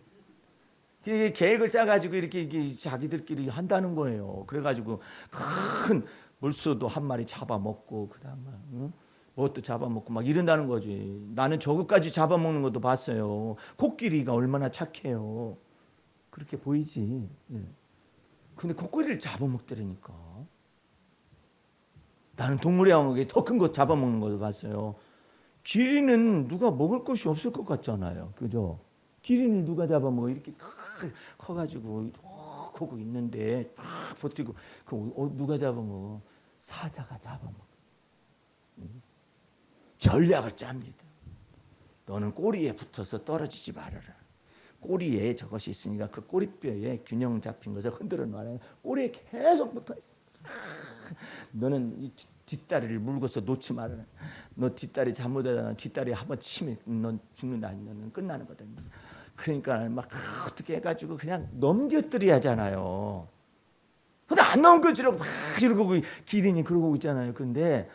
계획을 짜가지고 이렇게 자기들끼리 한다는 거예요. 그래가지고 큰 물소도 한 마리 잡아먹고 그다음에 뭣도 잡아먹고 막 이런다는 거지. 나는 저것까지 잡아먹는 것도 봤어요. 코끼리가 얼마나 착해요. 그렇게 보이지. 근데 코끼리를 잡아먹더라니까. 나는 동물의 왕국에 더 큰 거 잡아먹는 것도 봤어요. 기린은 누가 먹을 것이 없을 것 같잖아요. 그죠? 기린을 누가 잡아먹어. 이렇게 커가지고 하고 있는데 딱 버티고 누가 잡아먹어. 사자가 잡아먹어. 전략을 짭니다. 너는 꼬리에 붙어서 떨어지지 말아라. 꼬리에 저것이 있으니까 그 꼬리뼈에 균형 잡힌 것을 흔들어 놔라. 꼬리에 계속 붙어 있어. 너는 이 뒷다리를 물고서 놓지 말아라. 너 뒷다리 잘못하다가 뒷다리 한번 치면 넌 죽는다. 너는 끝나는 거다. 그러니까 막 어떻게 해가지고 그냥 넘겨뜨려야잖아요. 근데 안 넘겨지라고 막 이러고 기린이 그러고 있잖아요. 근데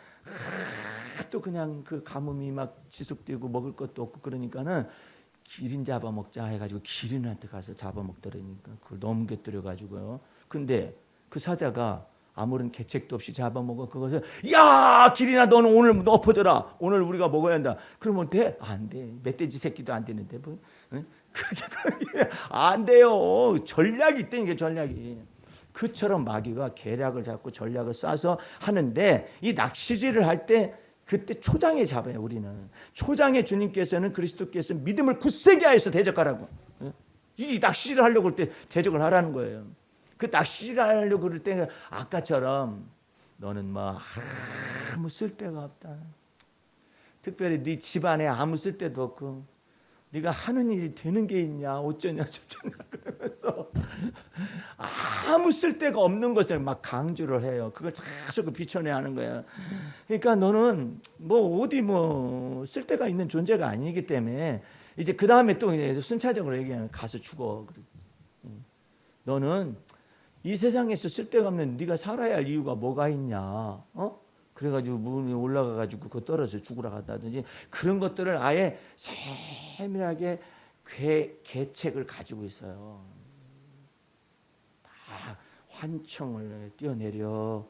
또 그냥 그 가뭄이 막 지속되고 먹을 것도 없고 그러니까는 기린 잡아먹자 해가지고 기린한테 가서 잡아먹더라니까 그걸 넘겨뜨려 가지고요. 근데 그 사자가 아무런 계책도 없이 잡아먹어. 그것을 야 길이나 너는 오늘 엎어져라. 오늘 우리가 먹어야 한다. 그러면 돼? 안 돼. 멧돼지 새끼도 안 되는데 뭐. 응? 그게 안 돼요. 전략이 있다니까 전략이. 그처럼 마귀가 계략을 잡고 전략을 쏴서 하는데 이 낚시질을 할 때 그때 초장에 잡아요. 우리는 초장에 주님께서는 그리스도께서 믿음을 굳세게 하여서 대적하라고. 이 낚시질을 하려고 할 때 대적을 하라는 거예요. 그 낚시질을 하려고 그럴 때 아까처럼 너는 뭐 아무 쓸데가 없다. 특별히 네 집안에 아무 쓸데도 없고 네가 하는 일이 되는 게 있냐 어쩌냐 저쩌냐 그러면서 아무 쓸데가 없는 것을 막 강조를 해요. 그걸 자꾸 비춰내야 하는 거야. 그러니까 너는 뭐 어디 뭐 쓸데가 있는 존재가 아니기 때문에 이제 그 다음에 또 순차적으로 얘기하면 가서 죽어. 너는 이 세상에서 쓸데가 없는 네가 살아야 할 이유가 뭐가 있냐? 어? 그래가지고 문에 올라가가지고 그거 떨어져 죽으러 갔다든지 그런 것들을 아예 세밀하게 계책을 가지고 있어요. 다 환청을 뛰어내려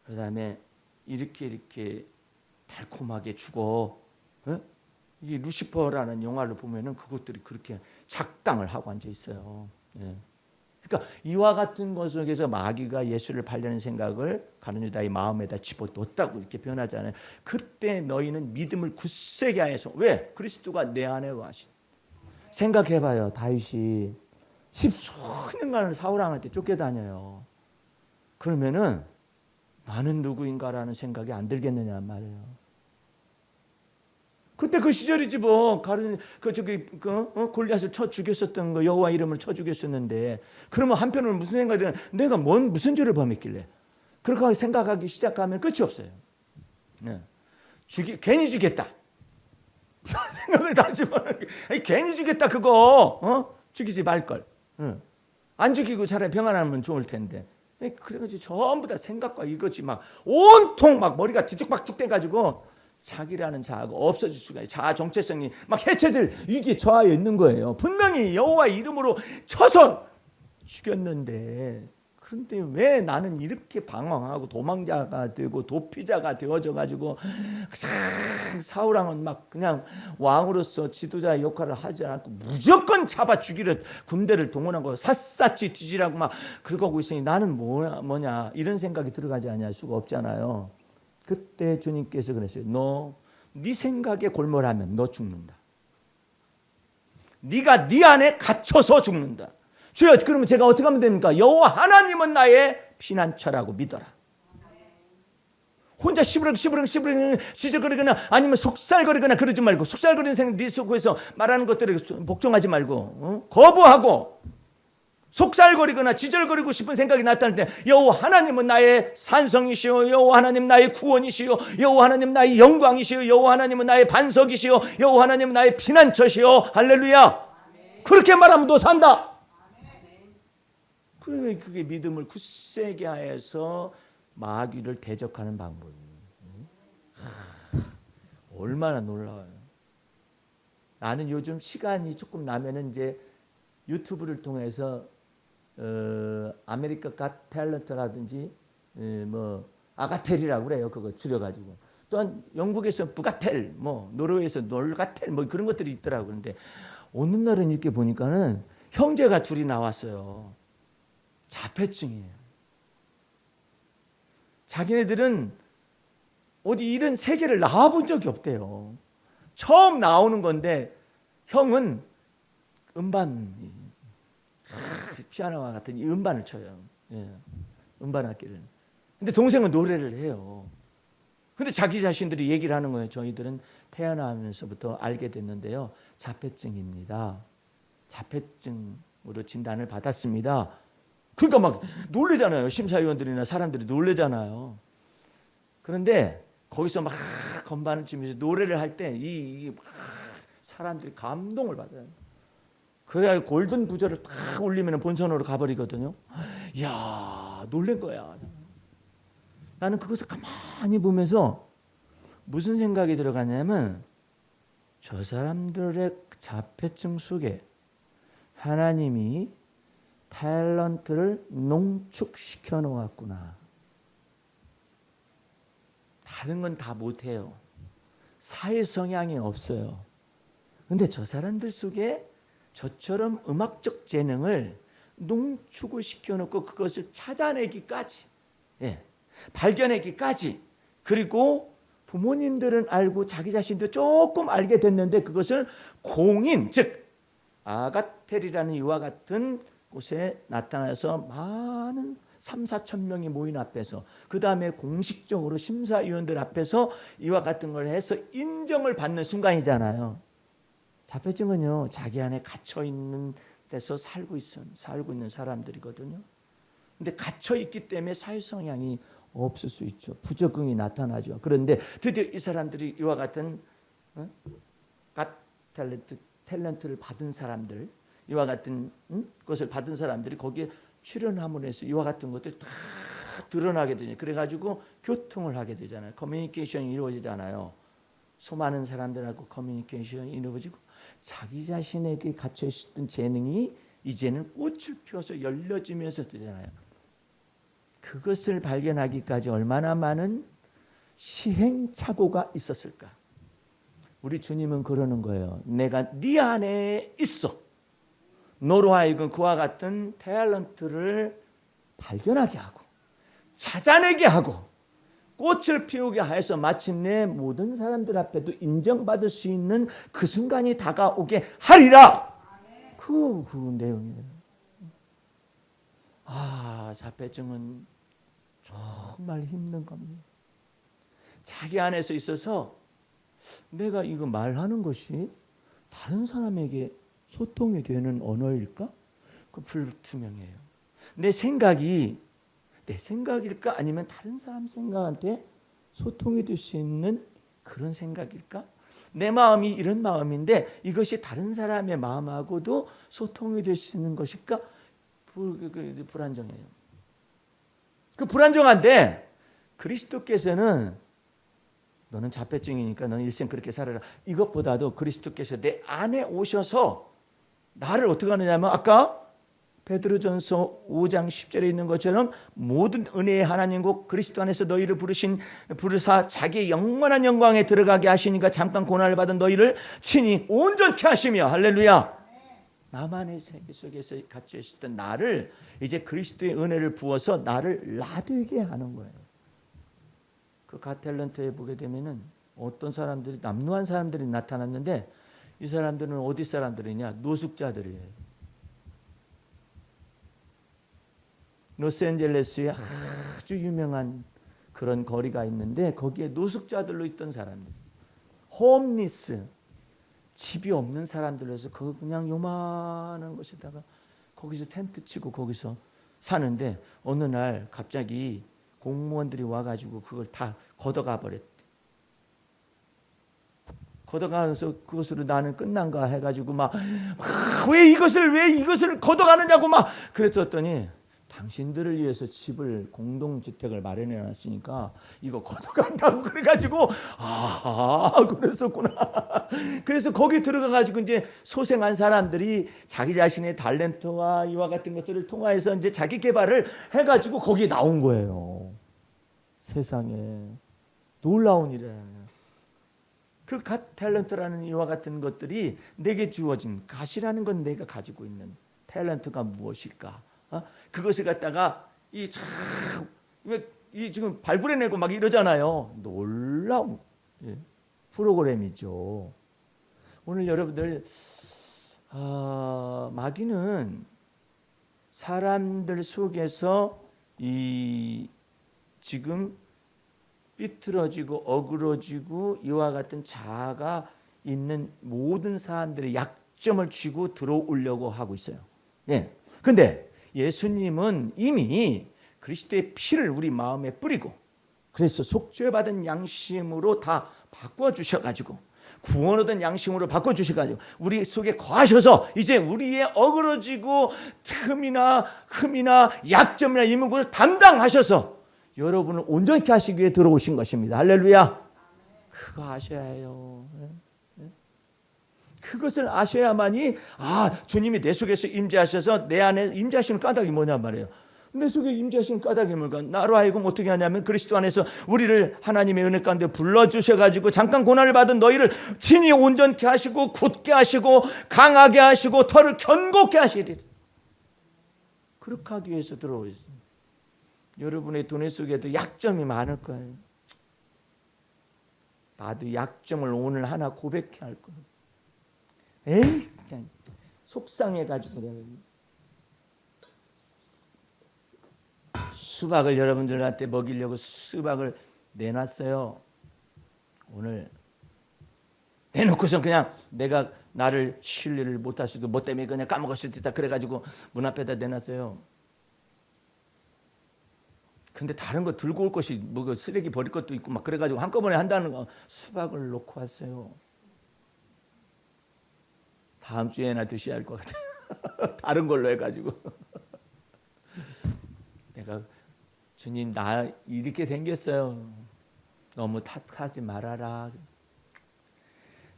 그다음에 이렇게 달콤하게 죽어. 어? 이 루시퍼라는 영화를 보면은 그것들이 그렇게 작당을 하고 앉아 있어요. 예. 그러니까 이와 같은 것 속에서 마귀가 예수를 팔려는 생각을 가룟 유다의 마음에다 집어넣었다고 이렇게 표현하잖아요. 그때 너희는 믿음을 굳세게 하여서 왜? 그리스도가 내 안에 와신. 생각해봐요. 다윗이 10수년간을 사울왕한테 쫓겨다녀요. 그러면은 나는 누구인가라는 생각이 안 들겠느냐 말이에요. 그때 그 시절이지 뭐 골리앗을 쳐 죽였었던 거 여호와 이름을 쳐 죽였었는데 그러면 한편으로는 무슨 생각이 드냐 내가 무슨 죄를 범했길래 그렇게 생각하기 시작하면 끝이 없어요. 네. 괜히 죽겠다 생각을 다 집어넣는 게 괜히 죽겠다 그거 죽이지 말걸. 안 죽이고 차라리 평안하면 좋을 텐데 그래가지고 전부 다 생각과 이것이 막 온통 막 머리가 뒤죽박죽 돼가지고 자기라는 자아가 없어질 수가 있어요. 자아 정체성이 막 해체될 위기에 처하여 있는 거예요. 분명히 여호와 이름으로 쳐서 죽였는데 그런데 왜 나는 이렇게 방황하고 도망자가 되고 도피자가 되어져 가지고 사울왕은 막 그냥 왕으로서 지도자의 역할을 하지 않고 무조건 잡아 죽이려 군대를 동원하고 샅샅이 뒤지라고 막 그러고 있으니 나는 뭐냐 이런 생각이 들어가지 않을 수가 없잖아요. 그때 주님께서 그랬어요. 네 생각에 골몰하면 너 죽는다. 네가 네 안에 갇혀서 죽는다. 주여 그러면 제가 어떻게 하면 됩니까? 여호와 하나님은 나의 피난처라고 믿어라. 혼자 시부렁 지적거리거나 아니면 속살거리거나 그러지 말고 속살거리는 생각 네 속에서 말하는 것들을 복종하지 말고 거부하고 속살거리거나 지절거리고 싶은 생각이 나타날 때 여호와 하나님은 나의 산성이시오 여호와 하나님 나의 구원이시오 여호와 하나님 나의 영광이시오 여호와 하나님은 나의 반석이시오 여호와 하나님은 나의 피난처시오 할렐루야. 그렇게 말하면 너 산다. 그게 믿음을 굳세게 하여서 마귀를 대적하는 방법이에요. 얼마나 놀라워요. 나는 요즘 시간이 조금 나면은 이제 유튜브를 통해서 아메리카 갓 탤런트라든지 뭐 아가텔이라고 그래요. 그거 줄여가지고 또한 영국에서 부가텔 뭐 노르웨이에서 놀가텔 뭐 그런 것들이 있더라고. 그런데 어느 날은 이렇게 보니까는 형제가 둘이 나왔어요. 자폐증이에요. 자기네들은 어디 이런 세계를 나와본 적이 없대요. 처음 나오는 건데 형은 음반 피아노와 같은 이 음반을 쳐요. 예, 음반 악기를. 근데 동생은 노래를 해요. 근데 자기 자신들이 얘기를 하는 거예요. 저희들은 태어나면서부터 알게 됐는데요. 자폐증입니다. 자폐증으로 진단을 받았습니다. 그러니까 막 놀래잖아요. 심사위원들이나 사람들이 놀래잖아요. 그런데 거기서 막 건반을 치면서 노래를 할 때 이 사람들이 감동을 받아요. 그래야 골든 부저를 딱 올리면 본선으로 가버리거든요. 이야 놀란 거야. 나는 그것을 가만히 보면서 무슨 생각이 들어가냐면 저 사람들의 자폐증 속에 하나님이 탤런트를 농축시켜 놓았구나. 다른 건 다 못해요. 사회 성향이 없어요. 근데 저 사람들 속에 저처럼 음악적 재능을 농축을 시켜놓고 그것을 찾아내기까지, 발견하기까지, 그리고 부모님들은 알고 자기 자신도 조금 알게 됐는데 그것을 공인, 즉 아가텔이라는 이와 같은 곳에 나타나서 많은 3, 4천 명이 모인 앞에서, 그 다음에 공식적으로 심사위원들 앞에서 이와 같은 걸 해서 인정을 받는 순간이잖아요. 자폐증은요, 자기 안에 갇혀 있는 데서 살고 있는 사람들이거든요. 근데 갇혀 있기 때문에 사회 성향이 없을 수 있죠. 부적응이 나타나죠. 그런데 드디어 이 사람들이 이와 같은 탤런트를 받은 사람들, 이와 같은 것을 받은 사람들이 거기에 출연함으로 해서 이와 같은 것들이 다 드러나게 되죠. 그래가지고 교통을 하게 되잖아요. 커뮤니케이션이 이루어지잖아요. 수많은 사람들하고 커뮤니케이션이 이루어지고 자기 자신에게 갇혀 있었던 재능이 이제는 꽃을 피워서 열려지면서 되잖아요. 그것을 발견하기까지 얼마나 많은 시행착오가 있었을까. 우리 주님은 그러는 거예요. 내가 네 안에 있어. 너로 하여금 그와 같은 탤런트를 발견하게 하고 찾아내게 하고 꽃을 피우게 해서 마침내 모든 사람들 앞에도 인정받을 수 있는 그 순간이 다가오게 하리라. 그 내용이에요. 자폐증은 정말 힘든 겁니다. 자기 안에서 있어서 내가 이거 말하는 것이 다른 사람에게 소통이 되는 언어일까? 그 불투명해요. 내 생각일까? 아니면 다른 사람 생각한테 소통이 될 수 있는 그런 생각일까? 내 마음이 이런 마음인데 이것이 다른 사람의 마음하고도 소통이 될 수 있는 것일까? 불안정해요. 그 불안정한데 그리스도께서는 너는 자폐증이니까 너는 일생 그렇게 살아라. 이것보다도 그리스도께서 내 안에 오셔서 나를 어떻게 하느냐면 아까 베드로전서 5장 10절에 있는 것처럼 모든 은혜의 하나님과 그리스도 안에서 너희를 부르사 자기의 영원한 영광에 들어가게 하시니까 잠깐 고난을 받은 너희를 친히 온전케 하시며 할렐루야. 나만의 세계 속에서 갇혀 있었던 나를 이제 그리스도의 은혜를 부어서 나를 나되게 하는 거예요. 그 갓탤런트에 보게 되면은 어떤 사람들이 남루한 사람들이 나타났는데 이 사람들은 어디 사람들이냐? 노숙자들이에요. 로스앤젤레스에 아주 유명한 그런 거리가 있는데 거기에 노숙자들로 있던 사람들, 홈리스, 집이 없는 사람들로서 그냥 요만한 곳에다가 거기서 텐트 치고 거기서 사는데 어느 날 갑자기 공무원들이 와가지고 그걸 다 걷어가 버렸대. 걷어가서 그것으로 나는 끝난가 해가지고 왜 이것을 걷어가느냐고 그랬더니 당신들을 위해서 집을 공동주택을 마련해 놨으니까 이거 걷어간다고 그래가지고 그랬었구나. 그래서 거기 들어가가지고 이제 소생한 사람들이 자기 자신의 탤런트와 이와 같은 것들을 통해서 이제 자기 개발을 해가지고 거기에 나온 거예요. 세상에 놀라운 일이에요. 그 탤런트라는 이와 같은 것들이 내게 주어진 갓이라는 건 내가 가지고 있는 탤런트가 무엇일까? 그것을 갖다가 지금 발굴해내고 이러잖아요. 놀라운 프로그램이죠. 오늘 여러분들 마귀는 사람들 속에서 지금 삐뚤어지고 어그러지고 이와 같은 자아가 있는 모든 사람들의 약점을 쥐고 들어오려고 하고 있어요. 근데 예수님은 이미 그리스도의 피를 우리 마음에 뿌리고 그래서 속죄받은 양심으로 다 바꿔주셔가지고 구원 얻은 양심으로 바꿔주셔가지고 우리 속에 거하셔서 이제 우리의 어그러지고 흠이나 약점이나 이런 것을 담당하셔서 여러분을 온전케 하시기 위해 들어오신 것입니다. 할렐루야. 그거 아셔야 해요. 그것을 아셔야만이 주님이 내 속에서 임재하셔서 내 안에 임재하시는 까닭이 뭐냐 말이에요. 내 속에 임재하시는 까닭이 뭘까? 나로 하여금 어떻게 하냐면 그리스도 안에서 우리를 하나님의 은혜 가운데 불러주셔가지고 잠깐 고난을 받은 너희를 친히 온전케 하시고 굳게 하시고 강하게 하시고 털을 견고케 하시리라. 그렇게 하기 위해서 들어오셨습니다. 여러분의 두뇌 속에도 약점이 많을 거예요. 나도 약점을 오늘 하나 고백해 할 거예요. 에이, 그냥 속상해가지고 내가 수박을 여러분들한테 먹이려고 수박을 내놨어요. 오늘 내놓고선 그냥 내가 나를 신뢰를 못할 수도 뭐 때문에 그냥 까먹을 수도 있다 그래가지고 문 앞에다 내놨어요. 근데 다른 거 들고 올 것이 뭐 쓰레기 버릴 것도 있고 막 그래가지고 한꺼번에 한다는 거 수박을 놓고 왔어요. 다음 주에나 드셔야 할 것 같아요. 다른 걸로 해가지고 내가 주님 나 이렇게 생겼어요. 너무 탓하지 말아라.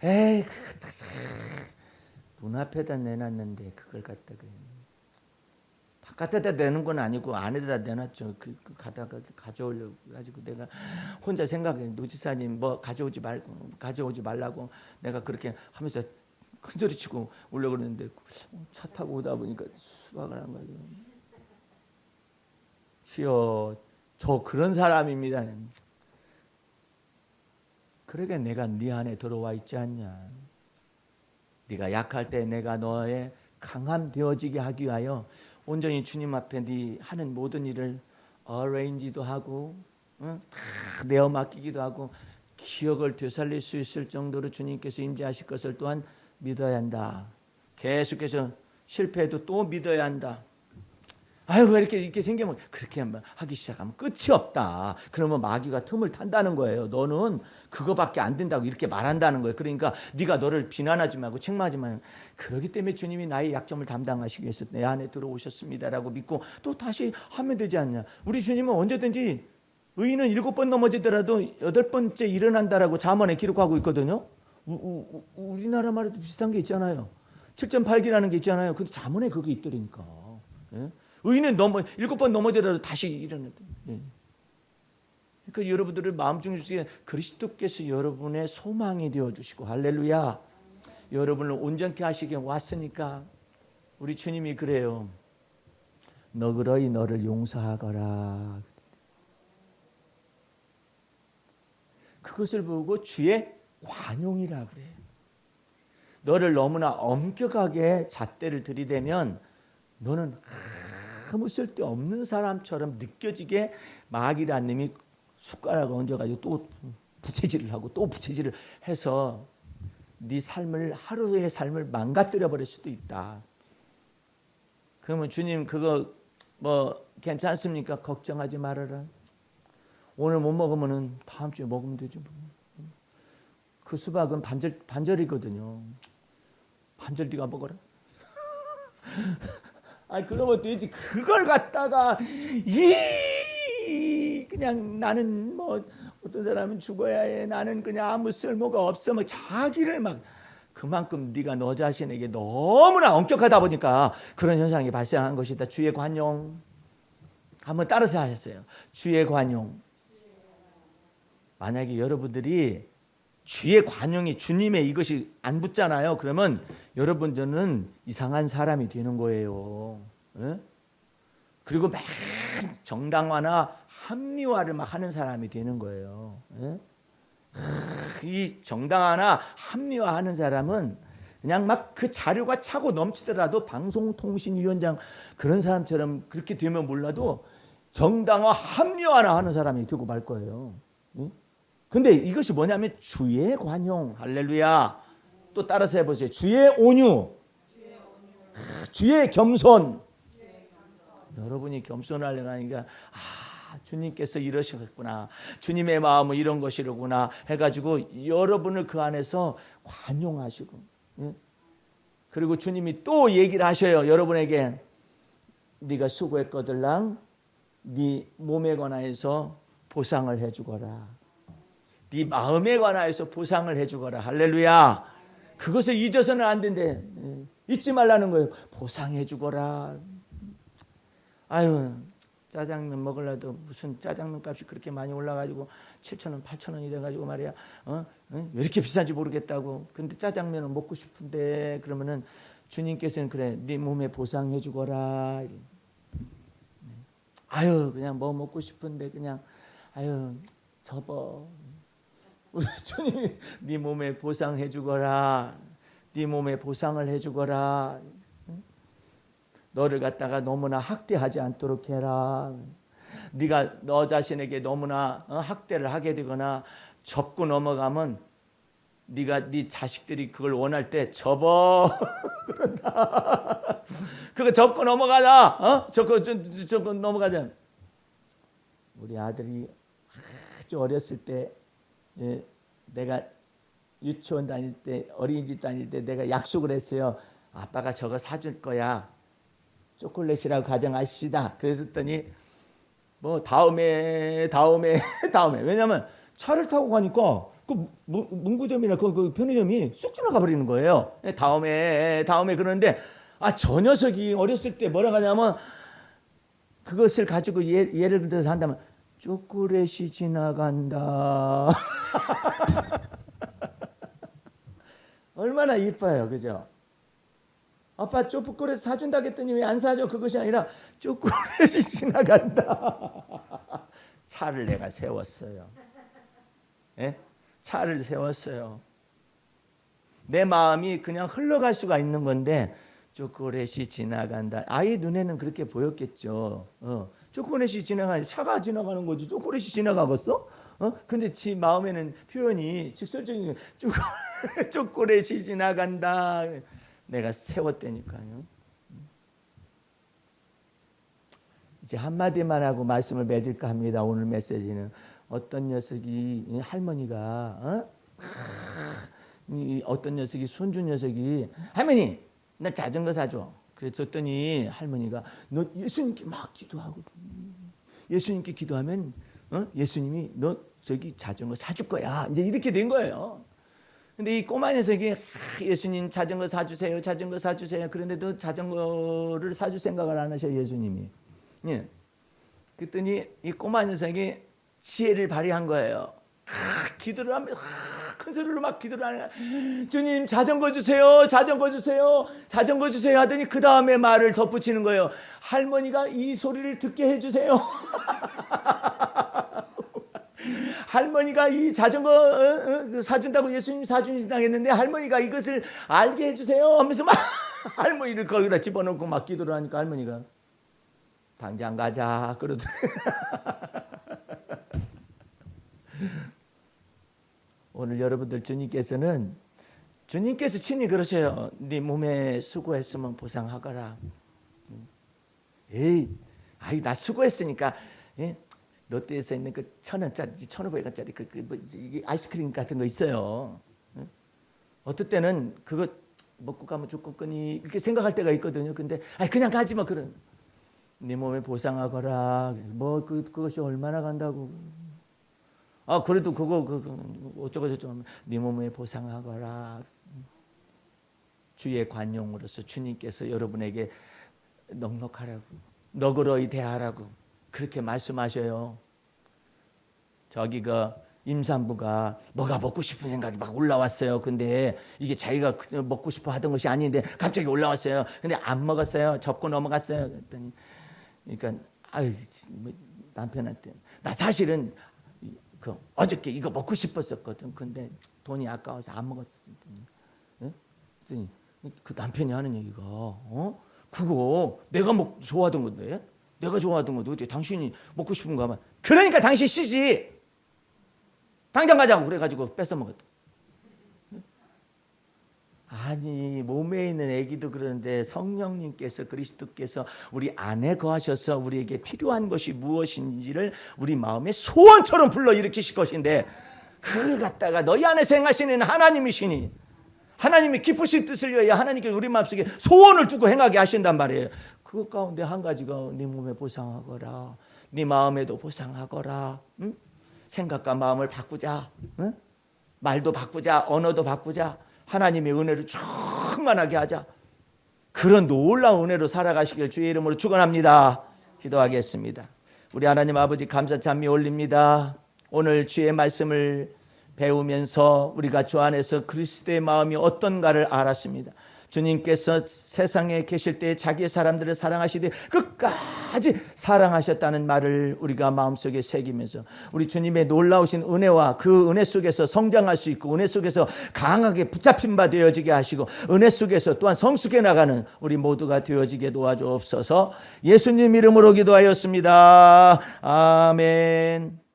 에이 눈앞에다 내놨는데 그걸 갖다가 바깥에다 내는 건 아니고 안에다 내놨죠. 그 가다가 가져오려고 가지고 내가 혼자 생각해. 노지사님 뭐 가져오지 말라고 내가 그렇게 하면서 큰소리 치고 오려고 그러는데 차 타고 오다 보니까 수박을 한 거죠. 주여 저 그런 사람입니다. 그러게 내가 네 안에 들어와 있지 않냐. 네가 약할 때 내가 너의 강함 되어지게 하기 위하여 온전히 주님 앞에 네 하는 모든 일을 어레인지도 하고 다 내어 맡기기도 하고 기억을 되살릴 수 있을 정도로 주님께서 임재하실 것을 또한 믿어야 한다. 계속해서 실패해도 또 믿어야 한다. 아유 왜 이렇게 생기면 그렇게 하기 시작하면 끝이 없다. 그러면 마귀가 틈을 탄다는 거예요. 너는 그거밖에 안 된다고 이렇게 말한다는 거예요. 그러니까 네가 너를 비난하지 말고 책망하지 말고 그렇기 때문에 주님이 나의 약점을 담당하시기 위해서 내 안에 들어오셨습니다라고 믿고 또 다시 하면 되지 않냐. 우리 주님은 언제든지 의인은 7번 넘어지더라도 8번째 일어난다라고 잠언에 기록하고 있거든요. 우리나라 말에도 비슷한 게 있잖아요. 7.8기라는 게 있잖아요. 근데 잠언에 그게 있더라니까. 예? 의인은 7번 넘어져도 다시 일어난다. 예. 그러니까 여러분들의 마음 중에 그리스도께서 여러분의 소망이 되어주시고 할렐루야. 여러분을 온전케 하시게 왔으니까 우리 주님이 그래요. 너그러이 너를 용서하거라. 그것을 보고 주의 관용이라고 그래요. 너를 너무나 엄격하게 잣대를 들이대면 너는 아무 쓸데없는 사람처럼 느껴지게 마귀라는 놈이 숟가락을 얹어가지고 또 부채질을 하고 또 부채질을 해서 네 삶을 하루의 삶을 망가뜨려 버릴 수도 있다. 그러면 주님 그거 뭐 괜찮습니까? 걱정하지 말아라. 오늘 못 먹으면은 다음 주에 먹으면 되죠. 그 수박은 반절이거든요. 반절 네가 먹어라. 아니 그러면 되지. 그걸 갖다가 그냥 나는 뭐 어떤 사람은 죽어야 해. 나는 그냥 아무 쓸모가 없어. 막 자기를 막 그만큼 네가 너 자신에게 너무나 엄격하다 보니까 그런 현상이 발생한 것이다. 주의 관용. 한번 따라서 하셨어요. 주의 관용. 만약에 여러분들이 주의 관용이 주님의 이것이 안 붙잖아요. 그러면 여러분들은 이상한 사람이 되는 거예요. 예? 그리고 맨 정당화나 합리화를 막 하는 사람이 되는 거예요. 예? 이 정당화나 합리화하는 사람은 그냥 막 그 자료가 차고 넘치더라도 방송통신위원장 그런 사람처럼 그렇게 되면 몰라도 정당화 합리화나 하는 사람이 되고 말 거예요. 예? 근데 이것이 뭐냐면 주의 관용. 할렐루야. 또 따라서 해보세요. 주의 온유. 주의 겸손. 여러분이 겸손하려고 하니까 주님께서 이러셨구나. 주님의 마음은 이런 것이로구나 해가지고 여러분을 그 안에서 관용하시고 그리고 주님이 또 얘기를 하셔요. 여러분에게 네가 수고했거들랑 네 몸에 관하여서 보상을 해주거라. 네 마음에 관하여서 보상을 해주거라. 할렐루야. 그것을 잊어서는 안 된대. 잊지 말라는 거예요. 보상해주거라. 아유, 짜장면 먹으려도 무슨 짜장면 값이 그렇게 많이 올라가지고 7,000원, 8,000원이 돼가지고 말이야. 왜 이렇게 비싼지 모르겠다고. 근데 짜장면은 먹고 싶은데 그러면은 주님께서는 그래, 네 몸에 보상해 주거라. 아유, 그냥 뭐 먹고 싶은데 그냥 아유 접어. 우리 주님이 네 몸에 보상해 주거라. 네 몸에 보상을 해 주거라. 너를 갖다가 너무나 학대하지 않도록 해라. 네가 너 자신에게 너무나 학대를 하게 되거나 접고 넘어가면 네가 네 자식들이 그걸 원할 때 접어 그런다. 그거 접고 넘어가자. 접고 넘어가자. 우리 아들이 아주 어렸을 때 내가 유치원 다닐 때 어린이집 다닐 때 내가 약속을 했어요. 아빠가 저거 사줄 거야. 초콜릿이라고 가정하시다. 그랬더니 뭐 다음에 왜냐면 차를 타고 가니까 그 문구점이나 그 편의점이 쑥 지나가 버리는 거예요. 다음에 그러는데 저 녀석이 어렸을 때 뭐라 하냐면 그것을 가지고 예를 들어서 한다면 초콜릿이 지나간다. 얼마나 이뻐요, 그죠? 아빠 초콜릿 사준다 했더니 왜 안 사줘? 그것이 아니라 초콜릿이 지나간다. 차를 내가 세웠어요. 예? 차를 세웠어요. 내 마음이 그냥 흘러갈 수가 있는 건데 초콜릿이 지나간다. 아이 눈에는 그렇게 보였겠죠. 초콜릿이 지나가는 차가 지나가는 거지 초콜릿이 지나가겠어? 근데 지 마음에는 표현이 직설적인 초콜릿이 지나간다. 내가 세웠다니까요. 이제 한마디만 하고 말씀을 맺을까 합니다. 오늘 메시지는 어떤 녀석이 할머니가 어떤 녀석이 손주 녀석이 할머니 나 자전거 사줘. 그랬더니 할머니가 너 예수님께 막 기도하고 예수님께 기도하면 예수님이 너 저기 자전거 사줄 거야. 이제 이렇게 된 거예요. 근데 이 꼬마 녀석이 예수님 자전거 사주세요. 자전거 사주세요. 그런데도 자전거를 사줄 생각을 안 하셔 예수님이. 예. 그랬더니 이 꼬마 녀석이 지혜를 발휘한 거예요. 기도를 하면 큰 소리로 막 기도를 하는 주님 자전거 주세요. 자전거 주세요. 자전거 주세요 하더니 그 다음에 말을 덧붙이는 거예요. 할머니가 이 소리를 듣게 해주세요. 할머니가 이 자전거 사준다고 예수님 사주신다고 했는데 할머니가 이것을 알게 해주세요 하면서 막 할머니를 거기다 집어넣고 막 기도를 하니까 할머니가 당장 가자 그러더래요. 오늘 여러분들 주님께서 친히 그러셔요. 네 몸에 수고했으면 보상하거라. 에이, 나 수고했으니까 롯데에서 있는 그 1,000원짜리, 1,500원짜리 이게 아이스크림 같은 거 있어요. 어떨 때는 그거 먹고 가면 좋겠거니 이렇게 생각할 때가 있거든요. 근데 그냥 가지 뭐 그런. 네 몸에 보상하거라. 뭐 그것이 얼마나 간다고. 그래도 그거 어쩌고 저쩌고 네 몸에 보상하거라. 주의 관용으로서 주님께서 여러분에게 넉넉하라고, 너그러이 대하라고 그렇게 말씀하셔요. 저기 그 임산부가 뭐가 먹고 싶은 생각이 막 올라왔어요. 근데 이게 자기가 먹고 싶어 하던 것이 아닌데 갑자기 올라왔어요. 근데 안 먹었어요. 접고 넘어갔어요. 그랬더니 그러니까 남편한테 나 사실은 어저께 이거 먹고 싶었었거든. 근데 돈이 아까워서 안 먹었었더니 그 남편이 하는 얘기가 그거 내가 좋아하던 건데 내가 좋아하던 건데 어떻게 당신이 먹고 싶은 거 하면 그러니까 당신 쉬지 당장 가자고 그래가지고 뺏어 먹었다. 아니 몸에 있는 아기도 그러는데 성령님께서 그리스도께서 우리 안에 거하셔서 우리에게 필요한 것이 무엇인지를 우리 마음에 소원처럼 불러일으키실 것인데 그걸 갖다가 너희 안에서 행하시는 하나님이시니 하나님이 기쁘신 뜻을 위하여 하나님께 우리 마음속에 소원을 두고 행하게 하신단 말이에요. 그것 가운데 한 가지가 네 몸에 보상하거라. 네 마음에도 보상하거라. 응? 생각과 마음을 바꾸자. 응? 말도 바꾸자. 언어도 바꾸자. 하나님의 은혜를 충만하게 하자. 그런 놀라운 은혜로 살아가시길 주의 이름으로 축원합니다. 기도하겠습니다. 우리 하나님 아버지 감사 찬미 올립니다. 오늘 주의 말씀을 배우면서 우리가 주 안에서 그리스도의 마음이 어떤가를 알았습니다. 주님께서 세상에 계실 때 자기의 사람들을 사랑하시되 끝까지 사랑하셨다는 말을 우리가 마음속에 새기면서 우리 주님의 놀라우신 은혜와 그 은혜 속에서 성장할 수 있고 은혜 속에서 강하게 붙잡힌 바 되어지게 하시고 은혜 속에서 또한 성숙해 나가는 우리 모두가 되어지게 도와주옵소서. 예수님 이름으로 기도하였습니다. 아멘.